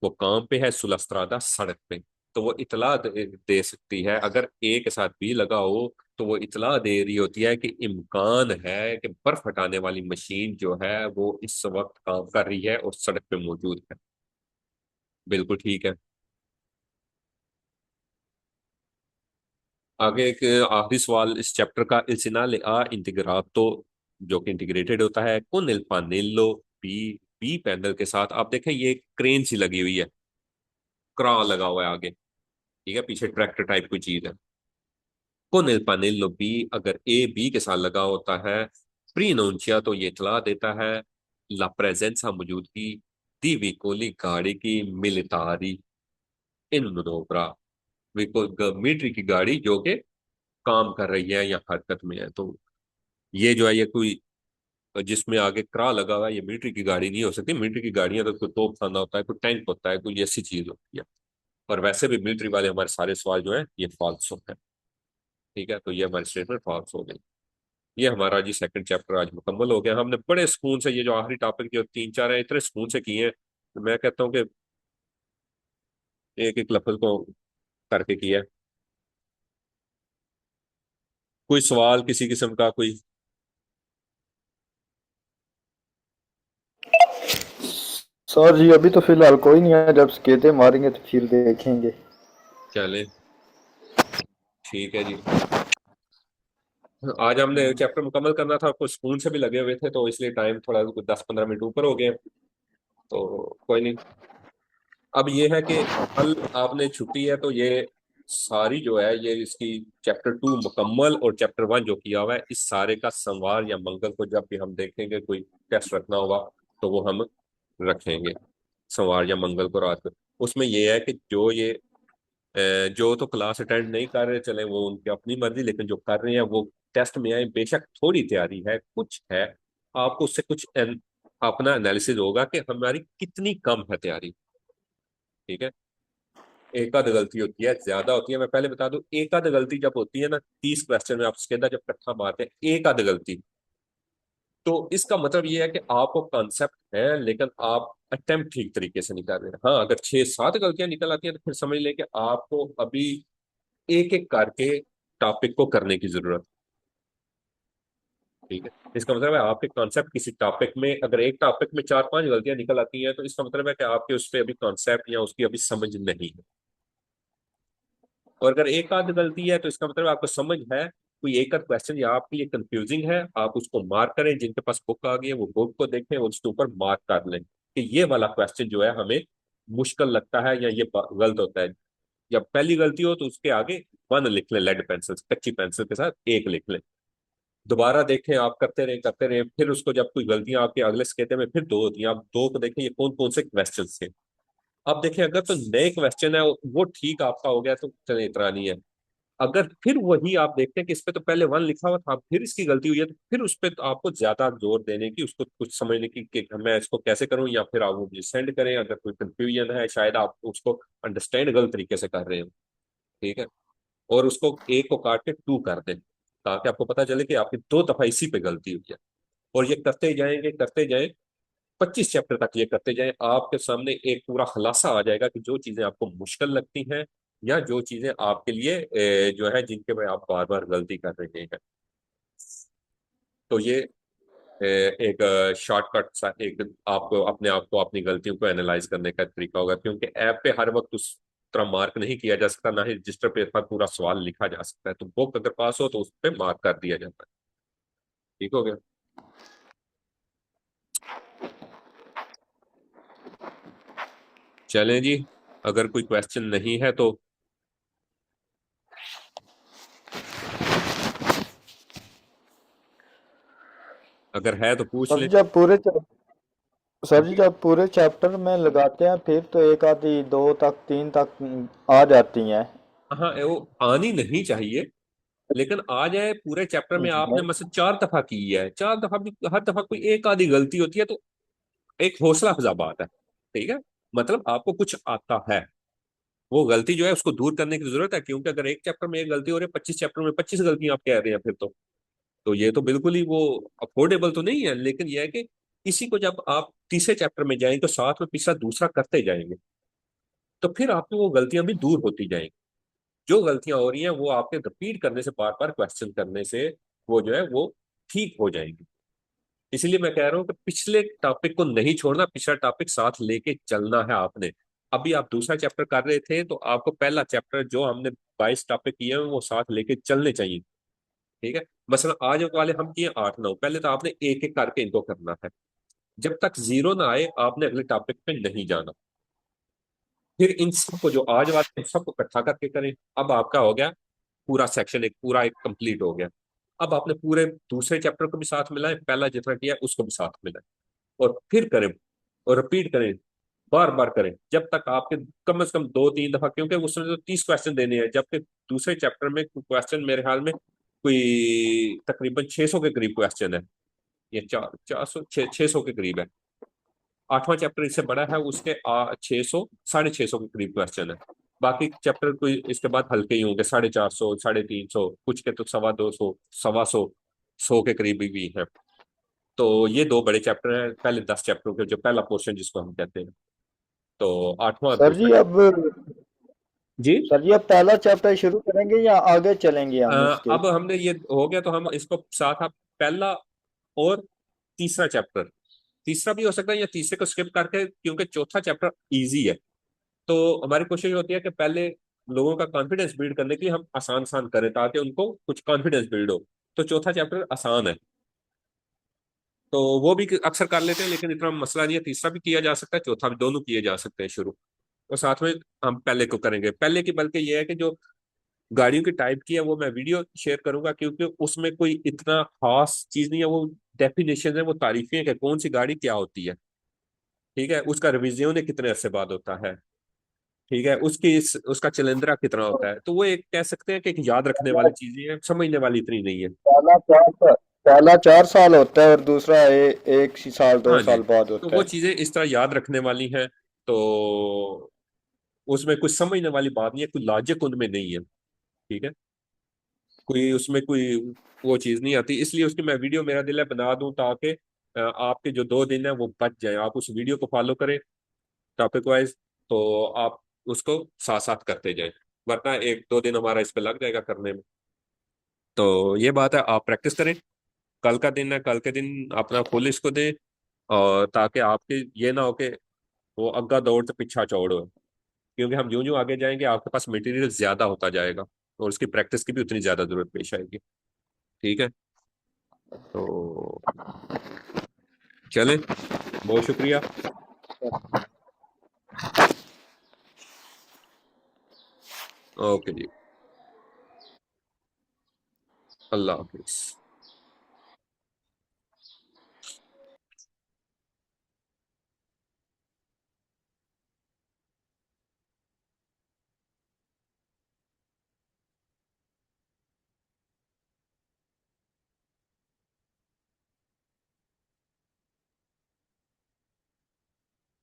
वो काम पे है, सुलस्त्रादा सड़क पे। तो वो इतला दे सकती है, अगर ए के साथ बी लगा हो तो वो इतला दे रही होती है कि इम्कान है कि बर्फ हटाने वाली मशीन जो है वो इस वक्त काम कर रही है और सड़क पे मौजूद है। बिल्कुल ठीक है। आगे एक आखिरी सवाल इस चैप्टर का, इल सिनाले आ इंटीग्रातो जो कि इंटीग्रेटेड होता है, कौन इल पानेलो बी, बी पैनल के साथ आप देखें ये क्रेन सी लगी हुई है, क्रा लगा हुआ है आगे, ठीक है, पीछे ट्रैक्टर टाइप कोई चीज है। कौन इल पानेलो बी, अगर ए बी के साथ लगा होता है, प्रीनोंचिया तो ये इतला देता है ला प्रेजेंसा मौजूदगी, दी विकोली गाड़ी की, मिलितारी इन मनोवरा, मिलिट्री की गाड़ी जो कि काम कर रही है या हरकत में है। तो ये जो है ये कोई जिसमें आगे क्रा लगा हुआ है, ये मिलिट्री की गाड़ी नहीं हो सकती। मिलिट्री की गाड़ियां तो कोई तोप खाना होता है, कोई टैंक होता है, कोई ऐसी चीज होती है। और वैसे भी मिलिट्री वाले हमारे सारे सवाल जो है ये फॉल्स है, ठीक है, तो ये हमारी स्टेटमेंट फॉल्स हो गई। ये हमारा जी सेकंड चैप्टर आज मुकम्मल हो गया। हमने बड़े सुकून से ये जो आखिरी टॉपिक जो तीन चार है इतने सुकून से किए हैं, तो मैं कहता हूँ कि एक एक लफ्ज को करके किया है। कोई सवाल किसी किस्म का कोई? सर जी अभी तो फिलहाल कोई नहीं है, जब स्केटे मारेंगे तो फिर देखेंगे। चले, ठीक है जी। आज हमने चैप्टर मुकम्मल करना था, कुछ स्कूल से भी लगे हुए थे तो इसलिए टाइम थोड़ा 10-15 मिनट ऊपर हो गए, तो कोई नहीं। अब ये है कि कल आपने छुट्टी है तो ये सारी जो है ये इसकी चैप्टर 2 मुकम्मल और चैप्टर 1 जो किया हुआ है इस सारे का सोमवार या मंगल को जब भी हम देखेंगे कोई टेस्ट रखना होगा तो वो हम रखेंगे सोमवार या मंगल को रात को। उसमें ये है कि जो तो क्लास अटेंड नहीं कर रहे चले वो उनकी अपनी मर्जी, लेकिन जो कर रहे हैं वो टेस्ट में आए, बेशक थोड़ी तैयारी है कुछ है, आपको उससे कुछ अपना एनालिसिस होगा कि हमारी कितनी कम है तैयारी, ठीक है। एक आध गलती होती है, ज्यादा होती है, मैं पहले बता दूं, एक आध गलती जब होती है ना 30 क्वेश्चन में आप उसके अंदर जब इकट्ठा मारते हैं एक आध गलती, तो इसका मतलब ये है कि आपको कॉन्सेप्ट है लेकिन आप अटेम्प्ट ठीक तरीके से नहीं कर रहे हैं। हाँ, अगर 6-7 गलतियां निकल आती हैं तो फिर समझ लें कि आपको अभी एक एक करके टॉपिक को करने की जरूरत है, ठीक है। इसका मतलब है आपके कॉन्सेप्ट किसी टॉपिक में, अगर एक टॉपिक में 4-5 गलतियां निकल आती हैं तो इसका मतलब है कि आपके उस पर अभी कॉन्सेप्ट या उसकी अभी समझ नहीं है। और अगर एक आध गलती है तो इसका मतलब आपको समझ है, कोई एक आध क्वेश्चन या आपके लिए कंफ्यूजिंग है, आप उसको मार्क करें, जिनके पास बुक आ गई है वो बुक को देखें और उसके ऊपर मार्क कर लें कि ये वाला क्वेश्चन जो है हमें मुश्किल लगता है या ये गलत होता है। जब पहली गलती हो तो उसके आगे 1 लिख लें, लेड पेंसिल कच्ची पेंसिल के साथ 1 लिख लें। दोबारा देखें, आप करते रहे, फिर उसको जब कोई गलतियां आपके अगले स्केते में फिर 2 होती हैं, आप 2 को देखें ये कौन कौन से क्वेश्चन थे। अब देखें अगर तो नए क्वेश्चन है वो ठीक आपका हो गया तो चले इतना नहीं है। अगर फिर वही आप देखते हैं कि इस पे तो पहले 1 लिखा हुआ था, फिर इसकी गलती हुई है, तो फिर उस पर तो आपको ज्यादा जोर देने की, उसको कुछ समझने की कि मैं इसको कैसे करूं, या फिर आप वो मुझे सेंड करें अगर कोई कंफ्यूजन है, शायद आप उसको अंडरस्टैंड गलत तरीके से कर रहे हो, ठीक है। और उसको एक को काट के 2 कर दें ताकि आपको पता चले कि आपकी 2 दफा इसी पे गलती हुई है। और ये करते जाएंगे करते जाएं, 25 चैप्टर तक ये करते जाएं, आपके सामने एक पूरा खुलासा आ जाएगा कि जो चीजें आपको मुश्किल लगती हैं या जो चीजें आपके लिए जो है जिनके में आप बार बार गलती कर रहे हैं। तो ये एक शॉर्टकट सा एक आपको अपने आप को अपनी गलतियों को एनालाइज करने का तरीका होगा, क्योंकि ऐप पे हर वक्त उस तरह मार्क नहीं किया जा सकता, ना ही रजिस्टर पे पर पूरा सवाल लिखा जा सकता है। तो बुक अगर पास हो तो उस पर मार्क कर दिया जाता है, ठीक हो गया। चलें जी, अगर कोई क्वेश्चन नहीं है तो, अगर है तो पूछ सर लें। जी आप पूरे सर जी जब पूरे चैप्टर में लगाते हैं फिर तो एक आधी दो तक तीन तक आ जाती हैं। हाँ, वो आनी नहीं चाहिए, लेकिन आ जाए पूरे चैप्टर में। आपने नहीं। मतलब 4 दफा की है, 4 दफा भी, हर दफा कोई एक आधी गलती होती है तो एक हौसला अफजा बात है, ठीक है। मतलब आपको कुछ आता है, वो गलती जो है उसको दूर करने की जरूरत है, क्योंकि अगर एक चैप्टर में एक गलती हो रही है, 25 चैप्टर में 25 गलतियां आप कह रहे हैं, फिर तो ये तो बिल्कुल ही वो अफोर्डेबल तो नहीं है। लेकिन यह है कि इसी को जब आप तीसरे चैप्टर में जाएंगे तो साथ में पिछला दूसरा करते जाएंगे, तो फिर आपकी वो गलतियां भी दूर होती जाएंगी। जो गलतियां हो रही हैं वो आपके रिपीट करने से, बार बार क्वेश्चन करने से वो जो है वो ठीक हो जाएंगी। इसलिए मैं कह रहा हूँ कि पिछले टॉपिक को नहीं छोड़ना, पिछला टॉपिक साथ लेके चलना है आपने। अभी आप दूसरा चैप्टर कर रहे थे तो आपको पहला चैप्टर जो हमने 22 टॉपिक किए हैं वो साथ लेके चलने चाहिए, ठीक है। मसलन आज वाले हम किए 8 9, पहले तो आपने एक एक करके इनको करना है। जब तक जीरो ना आए आपने अगले टॉपिक पे नहीं जाना। फिर इन सबको जो आज वाले हैं, सबको इकट्ठा करके करें। अब आपका हो गया पूरा सेक्शन, एक पूरा एक कंप्लीट हो गया। अब आपने पूरे दूसरे चैप्टर को भी साथ मिलाएं, पहला जितना किया उसको भी साथ मिलाएं, और फिर करें, और रिपीट करें, बार बार करें, जब तक आपके कम से कम 2 3 दफा, क्योंकि उसमें तो 30 क्वेश्चन देने हैं, जबकि दूसरे चैप्टर में क्वेश्चन मेरे ख्याल में कोई तकरीबन 600 के करीब क्वेश्चन है, या 400 600 के करीब है। 8वां चैप्टर इससे बड़ा है, उसके 600 650 के करीब क्वेश्चन है। बाकी चैप्टर कोई इसके बाद हल्के ही होंगे, 450 350, कुछ के तो 250 125 100 के करीब भी है। तो ये दो बड़े चैप्टर हैं, पहले 10 चैप्टरों के, जो पहला पोर्शन जिसको हम कहते हैं। तो 8वां और सर दूसरा। जी अब जी। सर जी अब पहला चैप्टर शुरू करेंगे या आगे चलेंगे हम इसके? अब हमने ये हो गया तो हम इसको साथ, आप पहला और तीसरा चैप्टर, तीसरा भी हो सकता है या तीसरे को स्किप करके, क्योंकि चौथा चैप्टर इजी है। तो हमारी कोशिश होती है कि पहले लोगों का कॉन्फिडेंस बिल्ड करने के लिए हम आसान आसान करें, ताकि उनको कुछ कॉन्फिडेंस बिल्ड हो। तो चौथा चैप्टर आसान है, तो वो भी अक्सर कर लेते हैं, लेकिन इतना मसला नहीं है। तीसरा भी किया जा सकता है, चौथा भी, दोनों किए जा सकते हैं शुरू। और साथ में हम पहले को करेंगे, पहले की, बल्कि ये है कि जो गाड़ियों की टाइप की है वो मैं वीडियो शेयर करूंगा, क्योंकि उसमें कोई इतना खास चीज नहीं है, वो डेफिनेशन है, वो तारीफें हैं कि कौन सी गाड़ी क्या होती है, ठीक है। उसका रिवीजन कितने अरसे बाद होता है, ठीक है। उसका चलेंद्रा कितना होता है, तो वो एक कह सकते हैं कि एक याद रखने वाली चीजें हैं, समझने वाली इतनी नहीं है। पहला 4 साल होता है और दूसरा एक ही साल दो हाँ जी। साल बाद तो होता वो है। चीजें इस तरह याद रखने वाली हैं, तो उसमें कुछ समझने वाली बात नहीं है, कोई लॉजिक उनमें नहीं है, ठीक है। कोई उसमें कोई वो चीज नहीं आती, इसलिए उसकी मैं वीडियो, मेरा दिल है बना दूं, ताकि आपके जो 2 दिन है वो बच जाए। आप उस वीडियो को फॉलो करें टॉपिक वाइज, तो आप उसको साथ साथ करते जाएं, वरना 1 2 दिन हमारा इस पे लग जाएगा करने में। तो ये बात है, आप प्रैक्टिस करें। कल का दिन है, कल के दिन अपना फुल इसको दें, और ताकि आपके ये ना हो कि वो अग्गा दौड़ से पीछा चौड़ हो, क्योंकि हम यूं यूं आगे जाएंगे आपके पास मटेरियल ज्यादा होता जाएगा, और उसकी प्रैक्टिस की भी उतनी ज्यादा जरूरत पेश आएगी, ठीक है। तो चलें, बहुत शुक्रिया। ओके जी, अल्लाह हाफिज।